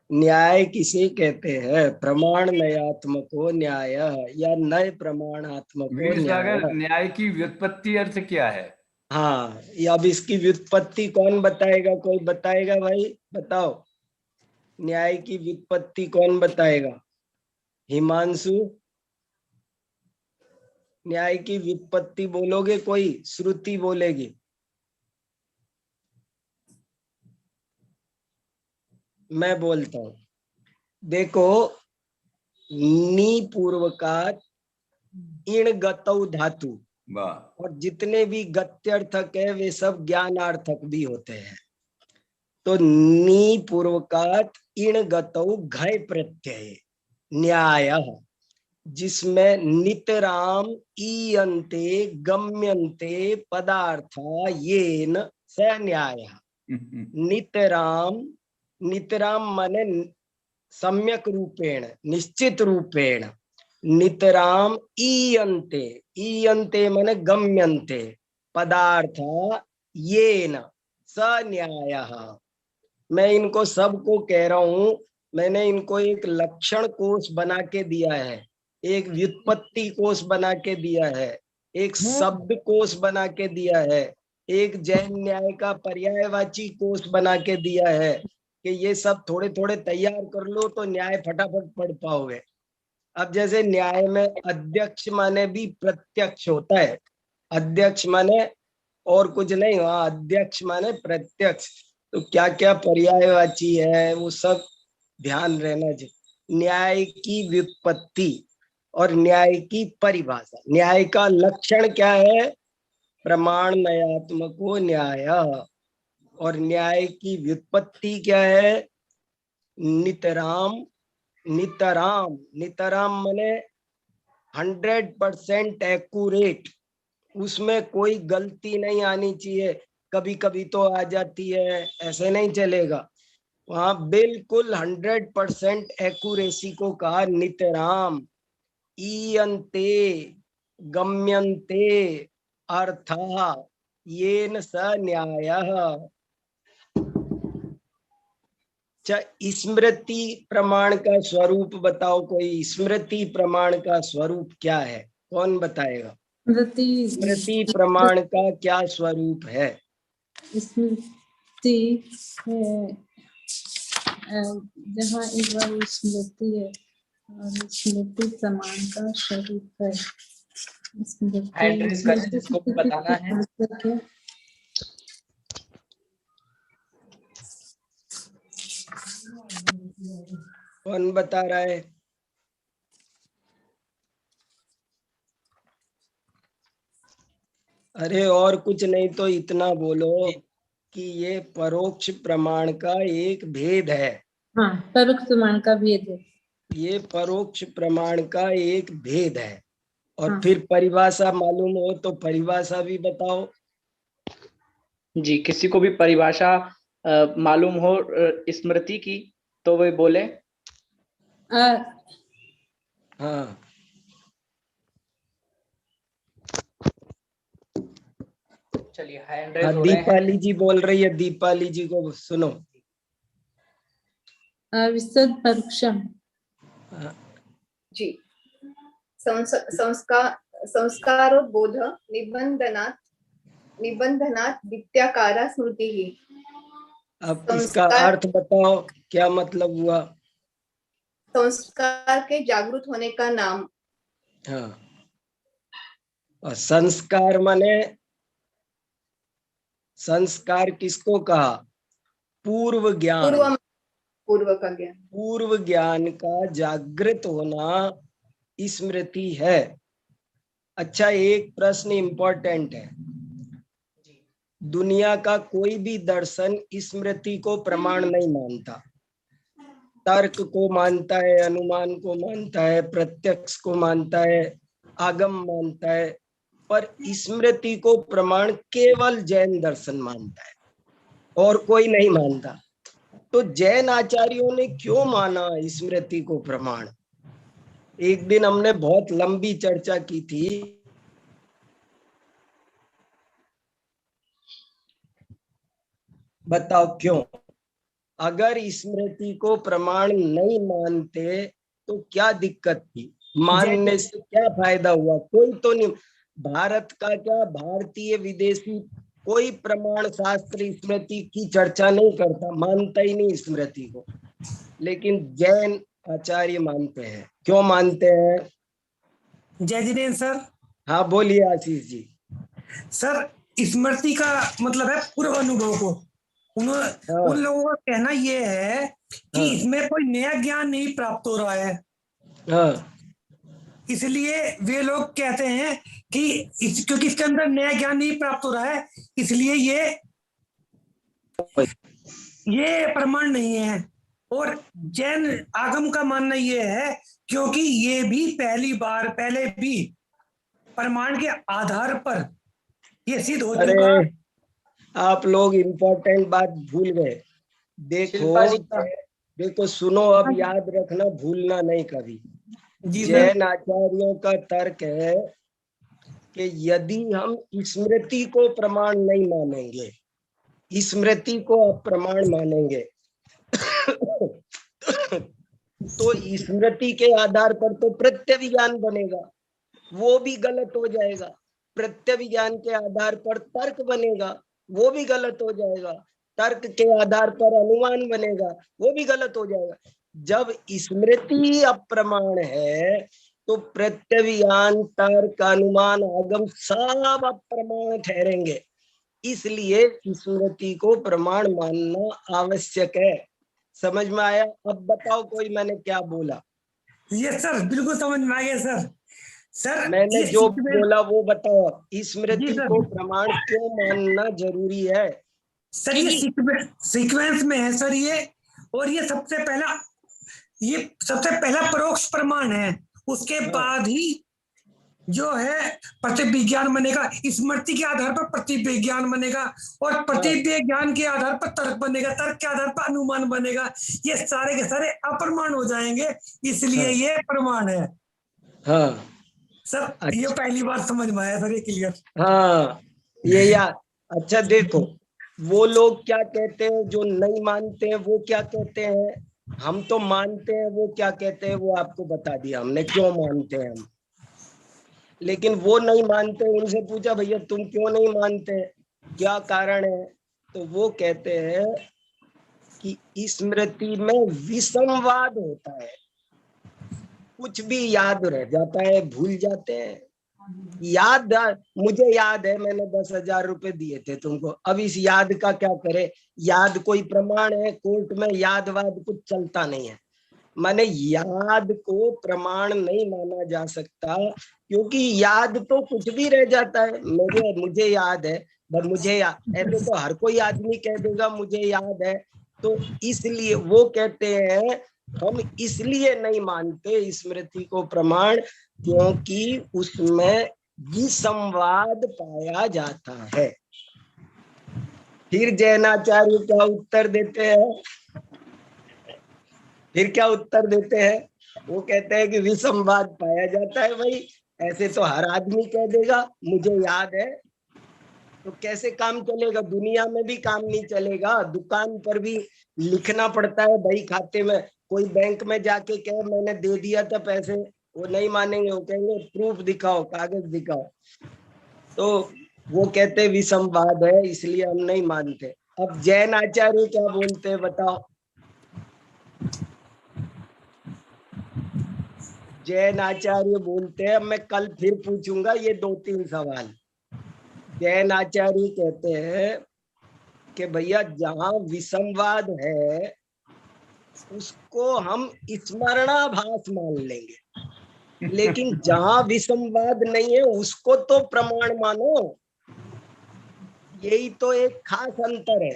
न्याय किसे कहते हैं? प्रमाण नयात्मको न्याय या नए प्रमाणात्मको न्याय। न्याय की व्युत्पत्ति अर्थ क्या है? हाँ, अब इसकी व्युत्पत्ति कौन बताएगा? कोई बताएगा भाई? बताओ, न्याय की व्युत्पत्ति कौन बताएगा? हिमांशु, न्याय की व्युत्पत्ति बोलोगे कोई? श्रुति बोलेगी। मैं बोलता हूं, देखो, नी पूर्वकात इण गतौ धातु, और जितने भी गत्यर्थक है वे सब ज्ञानार्थक भी होते हैं। तो नी पूर्वकात इण गतौ घय प्रत्यय न्याय, जिसमें नितराम ईयन्ते गम्यन्ते पदार्था येन स न्यायः। नितराम, नितराम माने सम्यक रूपेण, निश्चित रूपेण। नितराम ईयन्ते, ईयन्ते माने गम्यन्ते पदार्था येन स न्यायः। मैं इनको सबको कह रहा हूं, मैंने इनको एक लक्षण कोश बना के दिया है, एक व्युत्पत्ति कोश बना के दिया है, एक शब्द कोश बना के दिया है, एक जैन न्याय का पर्यायवाची कोश बना के दिया है कि ये सब थोड़े थोड़े तैयार कर लो तो न्याय फटाफट पढ़ पाओगे। अब जैसे न्याय में अध्यक्ष माने भी प्रत्यक्ष होता है, अध्यक्ष माने और कुछ नहीं, वहां अध्यक्ष माने प्रत्यक्ष। तो क्या क्या पर्यायवाची है वो सब ध्यान रहना चाहिए। न्याय की व्युत्पत्ति और न्याय की परिभाषा। न्याय का लक्षण क्या है? प्रमाणमयात्मको न्याय। और न्याय की व्युत्पत्ति क्या है? नितराम, नितराम, नितराम माने 100% एक्यूरेट, उसमें कोई गलती नहीं आनी चाहिए। कभी कभी तो आ जाती है, ऐसे नहीं चलेगा। वहां बिल्कुल 100% एक्यूरेसी को कहा नितराम। ईयन्ते गम्यन्ते अर्थः येन स न्यायः। स्मृति प्रमाण का स्वरूप बताओ, कोई स्मृति प्रमाण का स्वरूप क्या है? कौन बताएगा? स्मृति प्रमाण का क्या स्वरूप है? स्मृति जहाँ एक बार स्मृति है और स्मृति प्रमाण का स्वरूप है। एड्रेस का जिसको बताना है। कौन बता रहा है? अरे और कुछ नहीं तो इतना बोलो कि ये परोक्ष प्रमाण का एक भेद है। हाँ, परोक्ष प्रमाण का भेद है। ये परोक्ष प्रमाण का एक भेद है। और हाँ। फिर परिभाषा मालूम हो तो परिभाषा भी बताओ। जी, किसी को भी परिभाषा मालूम हो स्मृति की तो वे बोले। हाँ, चलिए, हैंड रेज हो रहे हैं। दीपाली जी बोल रही है, दीपाली जी को सुनो। विशद परोक्षम। जी, संस्कारोद्बोध निबंधनात् वित्याकारा स्मृति ही। अब इसका अर्थ बताओ, क्या मतलब हुआ? संस्कार के जागृत होने का नाम। हाँ, और संस्कार माने, संस्कार किसको कहा? पूर्व ज्ञान, पूर्व का ज्ञान, पूर्व ज्ञान का जागृत होना स्मृति है। अच्छा, एक प्रश्न इंपॉर्टेंट है। दुनिया का कोई भी दर्शन स्मृति को प्रमाण नहीं मानता। तर्क को मानता है, अनुमान को मानता है, प्रत्यक्ष को मानता है, आगम मानता है, पर स्मृति को प्रमाण केवल जैन दर्शन मानता है और कोई नहीं मानता। तो जैन आचार्यों ने क्यों माना स्मृति को प्रमाण? एक दिन हमने बहुत लंबी चर्चा की थी। बताओ क्यों? अगर स्मृति को प्रमाण नहीं मानते तो क्या दिक्कत थी? मानने से क्या फायदा हुआ? कोई तो नहीं। भारत का क्या, भारतीय विदेशी कोई प्रमाण शास्त्र स्मृति की चर्चा नहीं करता, मानता ही नहीं स्मृति को। लेकिन जैन आचार्य मानते हैं। क्यों मानते हैं? जय जिनेन्द्र सर। हाँ बोलिए आशीष जी। सर, स्मृति का मतलब है पूर्व अनुभव को। उन लोगों का कहना यह है कि इसमें कोई नया ज्ञान नहीं प्राप्त हो रहा है। इसलिए वे लोग कहते हैं कि क्योंकि इसके अंदर नया ज्ञान नहीं प्राप्त हो रहा है, इसलिए ये प्रमाण नहीं है। और जैन आगम का मानना ये है क्योंकि ये भी पहले भी प्रमाण के आधार पर ये सिद्ध हो अरे चुका। आप लोग इम्पोर्टेंट बात भूल गए। शिल्पा जी का देखो सुनो, अब याद रखना, भूलना नहीं कभी। जी सर। जैन आचार्यों का तर्क है कि यदि हम स्मृति को प्रमाण नहीं मानेंगे, स्मृति को अप्रमाण मानेंगे तो स्मृति के आधार पर तो प्रत्यभिज्ञान बनेगा, वो भी गलत हो जाएगा। प्रत्यभिज्ञान के आधार पर तर्क बनेगा, वो भी गलत हो जाएगा। तर्क के आधार पर अनुमान बनेगा, वो भी गलत हो जाएगा। जब स्मृति अप्रमाण है तो प्रत्यभिज्ञान, तर्क, अनुमान, आगम सब अप्रमाण ठहरेंगे। इसलिए स्मृति को प्रमाण मानना आवश्यक है। समझ में आया? अब बताओ कोई मैंने क्या बोला? ये सर बिल्कुल समझ में आ गया सर। सर मैंने जो बोला वो बताओ, स्मृति जी सर। को प्रमाण क्यों मानना जरूरी है? सर ये सीक्वेंस में है सर ये, और ये सबसे पहला परोक्ष प्रमाण है। उसके बाद ही जो है प्रतिविज्ञान बनेगा, स्मृति के आधार पर प्रतिविज्ञान बनेगा, और प्रतिविज्ञान के आधार पर तर्क बनेगा, तर्क के आधार पर अनुमान बनेगा। ये सारे के सारे अप्रमाण हो जाएंगे, इसलिए ये प्रमाण है। हाँ सर ये पहली बार समझ में आया सर, ये क्लियर। हाँ ये यार, अच्छा देखो वो लोग क्या कहते हैं जो नहीं मानते हैं, वो क्या कहते हैं, हम तो मानते हैं, वो क्या कहते हैं वो आपको बता दिया हमने क्यों मानते हैं हम। लेकिन वो नहीं मानते, उनसे पूछा भैया तुम क्यों नहीं मानते, क्या कारण है, तो वो कहते हैं कि स्मृति में विसंवाद होता है, कुछ भी याद रह जाता है, भूल जाते हैं। मुझे याद है मैंने 10,000 रुपए दिए थे तुमको, अब इस याद का क्या करे? याद कोई प्रमाण है? कोर्ट में याद वाद कुछ चलता नहीं है। माने याद को प्रमाण नहीं माना जा सकता, क्योंकि याद तो कुछ भी रह जाता है। मुझे याद है, ऐसे तो हर कोई आदमी कह देगा मुझे याद है। तो इसलिए वो कहते हैं हम इसलिए नहीं मानते स्मृति को प्रमाण, क्योंकि उसमें विसंवाद पाया जाता है। फिर जैनाचार्य क्या उत्तर देते हैं? वो कहते हैं कि विसंवाद पाया जाता है। भाई ऐसे तो हर आदमी कह देगा मुझे याद है, तो कैसे काम चलेगा? दुनिया में भी काम नहीं चलेगा, दुकान पर भी लिखना पड़ता है बही खाते में। कोई बैंक में जाके कहे मैंने दे दिया था पैसे, वो नहीं मानेंगे, वो कहेंगे प्रूफ दिखाओ, कागज दिखाओ। तो वो कहते विसंवाद है, इसलिए हम नहीं मानते। अब जैन आचार्य क्या बोलते हैं बताओ? जैन आचार्य बोलते हैं, मैं कल फिर पूछूंगा ये 2-3 सवाल। जैन आचार्य कहते हैं कि भैया जहां विसंवाद है उसको हम स्मरणाभास मान लेंगे, लेकिन जहां विसंवाद नहीं है उसको तो प्रमाण मानो। यही तो एक खास अंतर है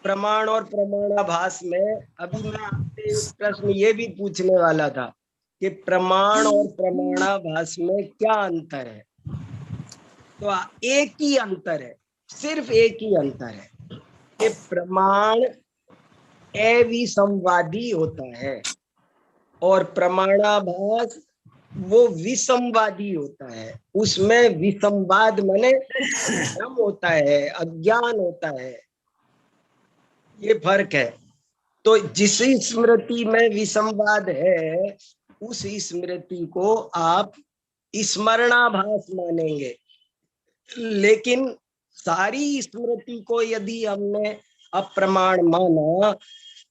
प्रमाण और प्रमाणाभास में। अभी मैं आपसे एक प्रश्न ये भी पूछने वाला था कि प्रमाण और प्रमाणाभास में क्या अंतर है। तो एक ही अंतर है, सिर्फ एक ही अंतर है कि प्रमाण अविसंवादी होता है और प्रमाणाभास वो विसंवादी होता है। उसमें विसंवाद माने भ्रम होता है, अज्ञान होता है, ये फर्क है। तो जिस स्मृति में विसंवाद है उस स्मृति को आप स्मरणाभास मानेंगे, लेकिन सारी स्मृति को यदि हमने अप्रमाण माना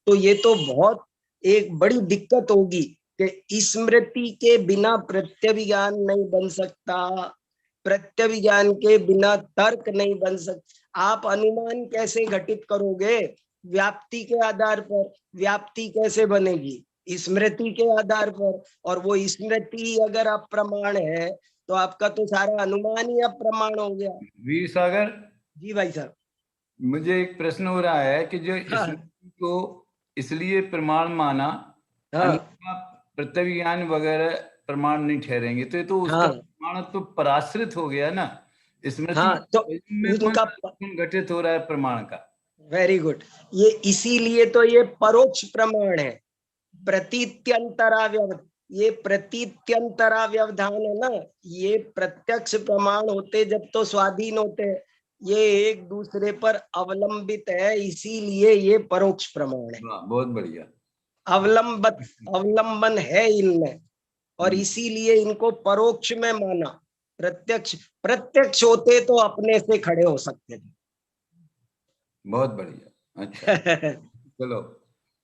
तो ये तो बहुत एक बड़ी दिक्कत होगी कि स्मृति के बिना प्रत्यभिज्ञान नहीं बन सकता, प्रत्यभिज्ञान के बिना तर्क नहीं बन सकता। आप अनुमान कैसे घटित करोगे? व्याप्ति के आधार पर। व्याप्ति कैसे बनेगी? स्मृति के आधार पर। और वो स्मृति अगर अप्रमाण है तो आपका तो सारा अनुमान ही अप्रमाण हो गया। वीर सागर जी भाई साहब, मुझे एक प्रश्न हो रहा है कि जो स्मृति को इसलिए प्रमाण माना, हाँ अन्यथा प्रत्यभिज्ञान वगैरह प्रमाण नहीं ठहरेंगे। तो ये तो उसका हाँ प्रमाण तो पराश्रित हो गया ना, स्मृति हाँ, तो में कौन उनका सा गुण घटित हो रहा है प्रमाण का? वेरी गुड, ये इसीलिए तो ये परोक्ष प्रमाण है। प्रतीत्यंतरा व्यवधान, ये प्रतीत्यंतरा व्यवधान है ना, ये प्रत्यक्ष प्रमाण होते जब तो स्वाधीन होते हैं, ये एक दूसरे पर अवलंबित है, इसीलिए ये परोक्ष प्रमाण है। बहुत बढ़िया। अवलंबन है इनमें, और इसीलिए इनको परोक्ष में माना। प्रत्यक्ष होते तो अपने से खड़े हो सकते थे। बहुत बढ़िया। अच्छा चलो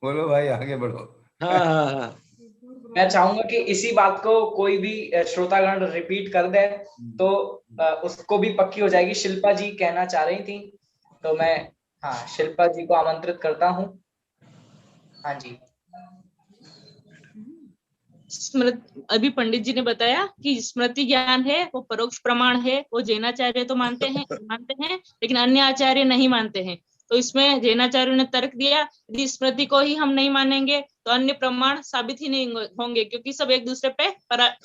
बोलो भाई, आगे बढ़ो। हाँ हाँ हाँ, मैं चाहूंगा कि इसी बात को कोई भी श्रोतागण रिपीट कर दे तो उसको भी पक्की हो जाएगी। शिल्पा जी कहना चाह रही थी, तो मैं हाँ शिल्पा जी को आमंत्रित करता हूँ। हाँ जी। अभी पंडित जी ने बताया कि स्मृति ज्ञान है वो परोक्ष प्रमाण है, वो जैनाचार्य तो मानते हैं लेकिन अन्य आचार्य नहीं मानते हैं। तो इसमें जैनाचार्य ने तर्क दिया, यदि स्मृति को ही हम नहीं मानेंगे तो अन्य प्रमाण साबित ही नहीं होंगे, क्योंकि सब एक दूसरे पे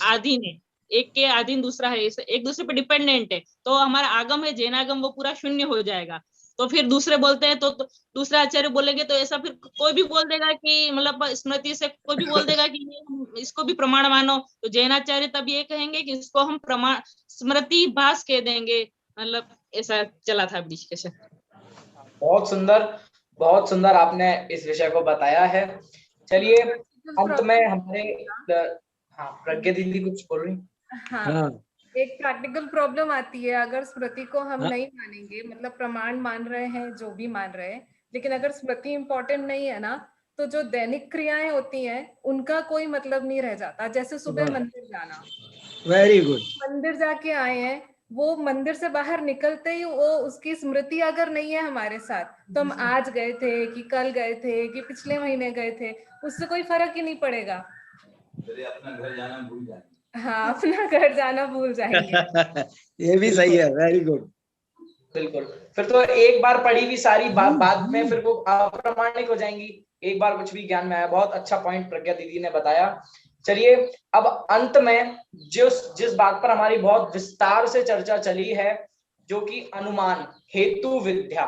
अधीन है, एक के अधीन दूसरा है, एक दूसरे पे डिपेंडेंट है। तो हमारा आगम है जैनागम, वो पूरा शून्य हो जाएगा। तो फिर दूसरे बोलते हैं तो दूसरे आचार्य बोलेंगे तो ऐसा फिर कोई भी बोल देगा कि मतलब स्मृति से कोई भी बोल देगा कि इसको भी प्रमाण मानो। तो जैनाचार्य तब ये कहेंगे कि इसको हम प्रमाण स्मृति भास कह देंगे। मतलब ऐसा चला था बीच से। बहुत सुंदर आपने इस विषय को बताया है। चलिए अंत में हमारे हाँ प्रज्ञा दीदी कुछ बोल रही। हाँ, एक प्रैक्टिकल प्रॉब्लम आती है अगर स्मृति को हम हाँ। नहीं मानेंगे, मतलब प्रमाण मान रहे हैं जो भी मान रहे हैं, लेकिन अगर स्मृति इंपॉर्टेंट नहीं है ना, तो जो दैनिक क्रियाएं होती हैं उनका कोई मतलब नहीं रह जाता। जैसे सुबह मंदिर जाना, वेरी गुड, मंदिर जाके आए हैं, वो मंदिर से बाहर निकलते ही वो उसकी स्मृति अगर नहीं है हमारे साथ, तो हम आज गए थे कि कल गए थे कि पिछले महीने गए थे, उससे कोई फर्क ही नहीं पड़ेगा। अपना घर जाना भूल जाएंगे। हाँ, अपना घर जाना भूल जाएंगे। ये भी सही है, वेरी गुड। बिल्कुल, फिर तो एक बार पढ़ी हुई सारी बात बाद में फिर वो अप्रामाणिक हो जाएंगी, एक बार कुछ भी ज्ञान में आया। बहुत अच्छा पॉइंट प्रज्ञा दीदी ने बताया। चलिए अब अंत में जिस बात पर हमारी बहुत विस्तार से चर्चा चली है, जो कि अनुमान हेतु विद्या,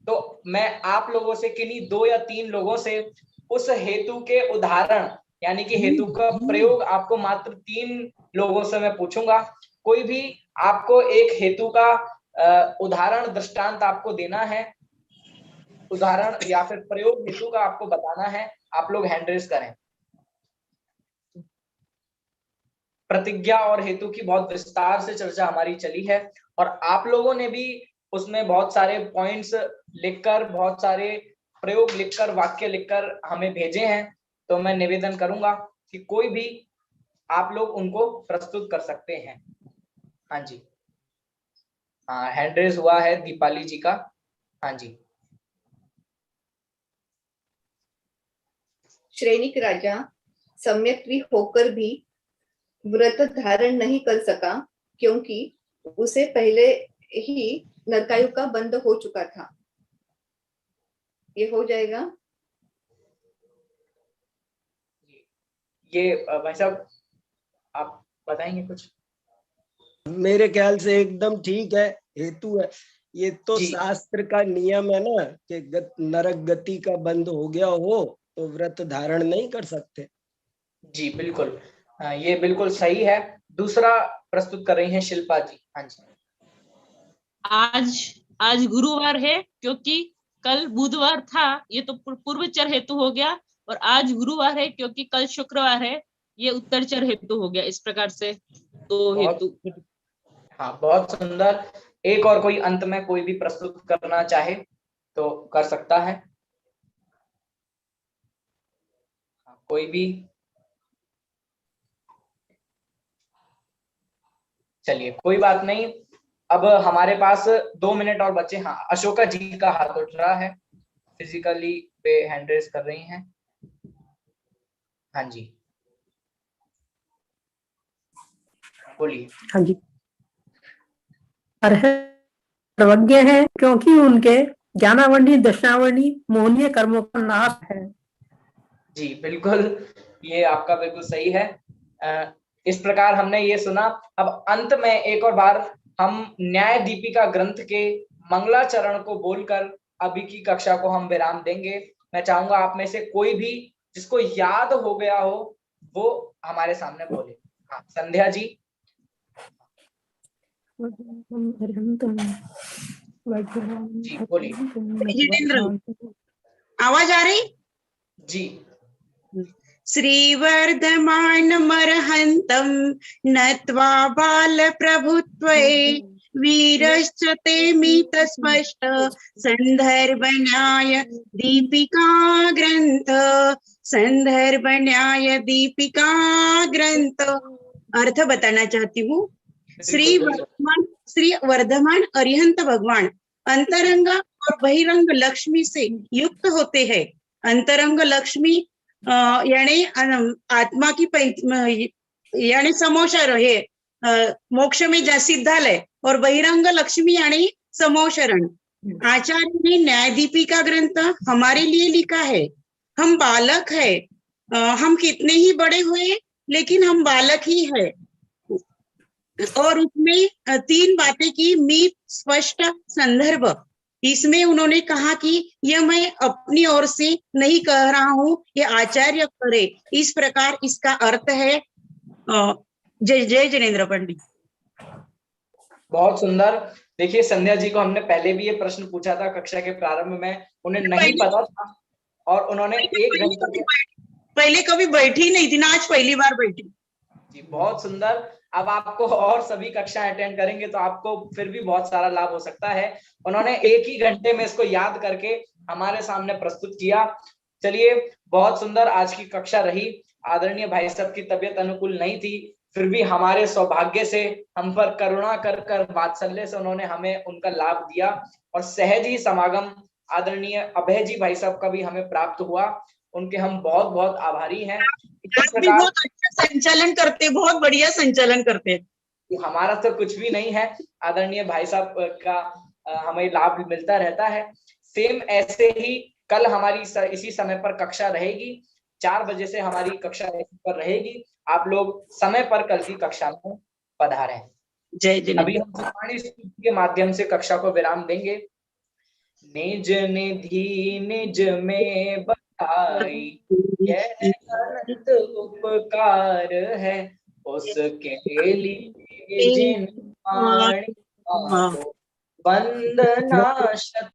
तो मैं आप लोगों से किन्हीं 2 या 3 लोगों से उस हेतु के उदाहरण यानी कि हेतु का प्रयोग आपको मात्र 3 लोगों से मैं पूछूंगा। कोई भी आपको एक हेतु का उदाहरण दृष्टांत आपको देना है, उदाहरण या फिर प्रयोग हेतु का आपको बताना है, आप लोग हैंड रेज करें। प्रतिज्ञा और हेतु की बहुत विस्तार से चर्चा हमारी चली है और आप लोगों ने भी उसमें बहुत सारे पॉइंट्स लिखकर, बहुत सारे प्रयोग लिखकर, वाक्य लिखकर हमें भेजे हैं। तो मैं निवेदन करूंगा कि कोई भी आप लोग उनको प्रस्तुत कर सकते हैं। हाँ जी, हाँ हैंड रेज हुआ है दीपाली जी का। हाँ जी। श्रेणिक राजा सम्यक्त्री होकर भी व्रत धारण नहीं कर सका, क्योंकि उसे पहले ही नरकायु का बंध हो चुका था। ये हो जाएगा। ये भाई साहब आप बताएंगे कुछ? मेरे ख्याल से एकदम ठीक है, हेतु है। ये तो शास्त्र का नियम है ना कि नरक गति का बंध हो गया हो तो व्रत धारण नहीं कर सकते। जी बिल्कुल, ये बिल्कुल सही है। दूसरा प्रस्तुत कर रही हैं शिल्पा जी। हाँ जी। आज गुरुवार है क्योंकि कल बुधवार था, ये तो पूर्वचर हेतु हो गया, और आज गुरुवार है क्योंकि कल शुक्रवार है, ये उत्तरचर हेतु हो गया। इस प्रकार से 2 हेतु। हाँ बहुत सुंदर। एक और कोई अंत में कोई भी प्रस्तुत करना चाहे तो कर सकता है, कोई भी। चलिए कोई बात नहीं, अब हमारे पास 2 मिनट और बचे। हाँ अशोका जी का हाथ उठ रहा है, फिजिकली पे हैंड रेज कर रही हैं। हाँ जी बोलिए। हाँ जी, सर्वज्ञ है क्योंकि उनके ज्ञानावरणी दर्शनावरणी मोहनीय कर्मों का नाश है। जी बिल्कुल, ये आपका बिल्कुल सही है। इस प्रकार हमने ये सुना। अब अंत में एक और बार हम न्याय दीपिका ग्रंथ के मंगलाचरण को बोलकर अभी की कक्षा को हम विराम देंगे। मैं चाहूंगा आप में से कोई भी जिसको याद हो गया हो वो हमारे सामने बोले। हाँ, संध्या जी। जी बोलिए। जितेंद्र, आवाज आ रही? जी। श्रीवर्धमान मर्हन्तं नत्वा बाल प्रभुत्वे वीरश्च ते मित स्पष्ट संदर्भन्याय दीपिका ग्रंथ, संदर्भन्याय दीपिका ग्रंथ। अर्थ बताना चाहती हूँ। श्री वर्धमान अरिहंत भगवान अंतरंग और बहिरंग लक्ष्मी से युक्त होते हैं। अंतरंग लक्ष्मी यानी आत्मा की यानी समोशर है, मोक्ष में जा सिद्धालय, और बहिरंग लक्ष्मी यानी समोशरण। आचार्य ने न्याय दीपिका ग्रंथ हमारे लिए लिखा है। हम बालक है, हम कितने ही बड़े हुए लेकिन हम बालक ही है। और उसमें 3 बातें की, मीत, स्पष्ट, संदर्भ। इसमें उन्होंने कहा कि यह मैं अपनी ओर से नहीं कह रहा हूँ, ये आचार्य करे। इस प्रकार इसका अर्थ है। जय जय जिनेंद्र पंडित। बहुत सुंदर। देखिए संध्या जी को हमने पहले भी ये प्रश्न पूछा था कक्षा के प्रारंभ में, उन्हें नहीं पता था और उन्होंने 1 घंटे पहले कभी बैठी नहीं थी ना, आज पहली बार बैठी। जी बहुत सुंदर। अब आपको और सभी कक्षाएं अटेंड करेंगे तो आपको फिर भी बहुत सारा लाभ हो सकता है। उन्होंने 1 ही घंटे में इसको याद करके हमारे सामने प्रस्तुत किया। चलिए, बहुत सुंदर आज की कक्षा रही। आदरणीय भाई साहब की तबीयत अनुकूल नहीं थी, फिर भी हमारे सौभाग्य से हम पर करुणा कर वात्सल्य से उन्होंने हमें उनका लाभ दिया और सहज ही समागम आदरणीय अभय जी भाई साहब का भी हमें प्राप्त हुआ। उनके हम बहुत बहुत आभारी हैं। बहुत अच्छा संचालन करते, बहुत बढ़िया संचालन करते। हमारा तो कुछ भी नहीं है, आदरणीय भाई साहब का हमें लाभ मिलता रहता है। सेम ऐसे ही कल हमारी इसी समय पर कक्षा रहेगी, 4 बजे से हमारी कक्षा पर रहेगी। आप लोग समय पर कल की कक्षा में पधारें। जय जय। अभी हम वाणी स्तुति के माध्यम से कक्षा को विराम देंगे। निज निधि निज में बताई, यह अनंत उपकार है, उसके लिए जिन वाणी को वंदना।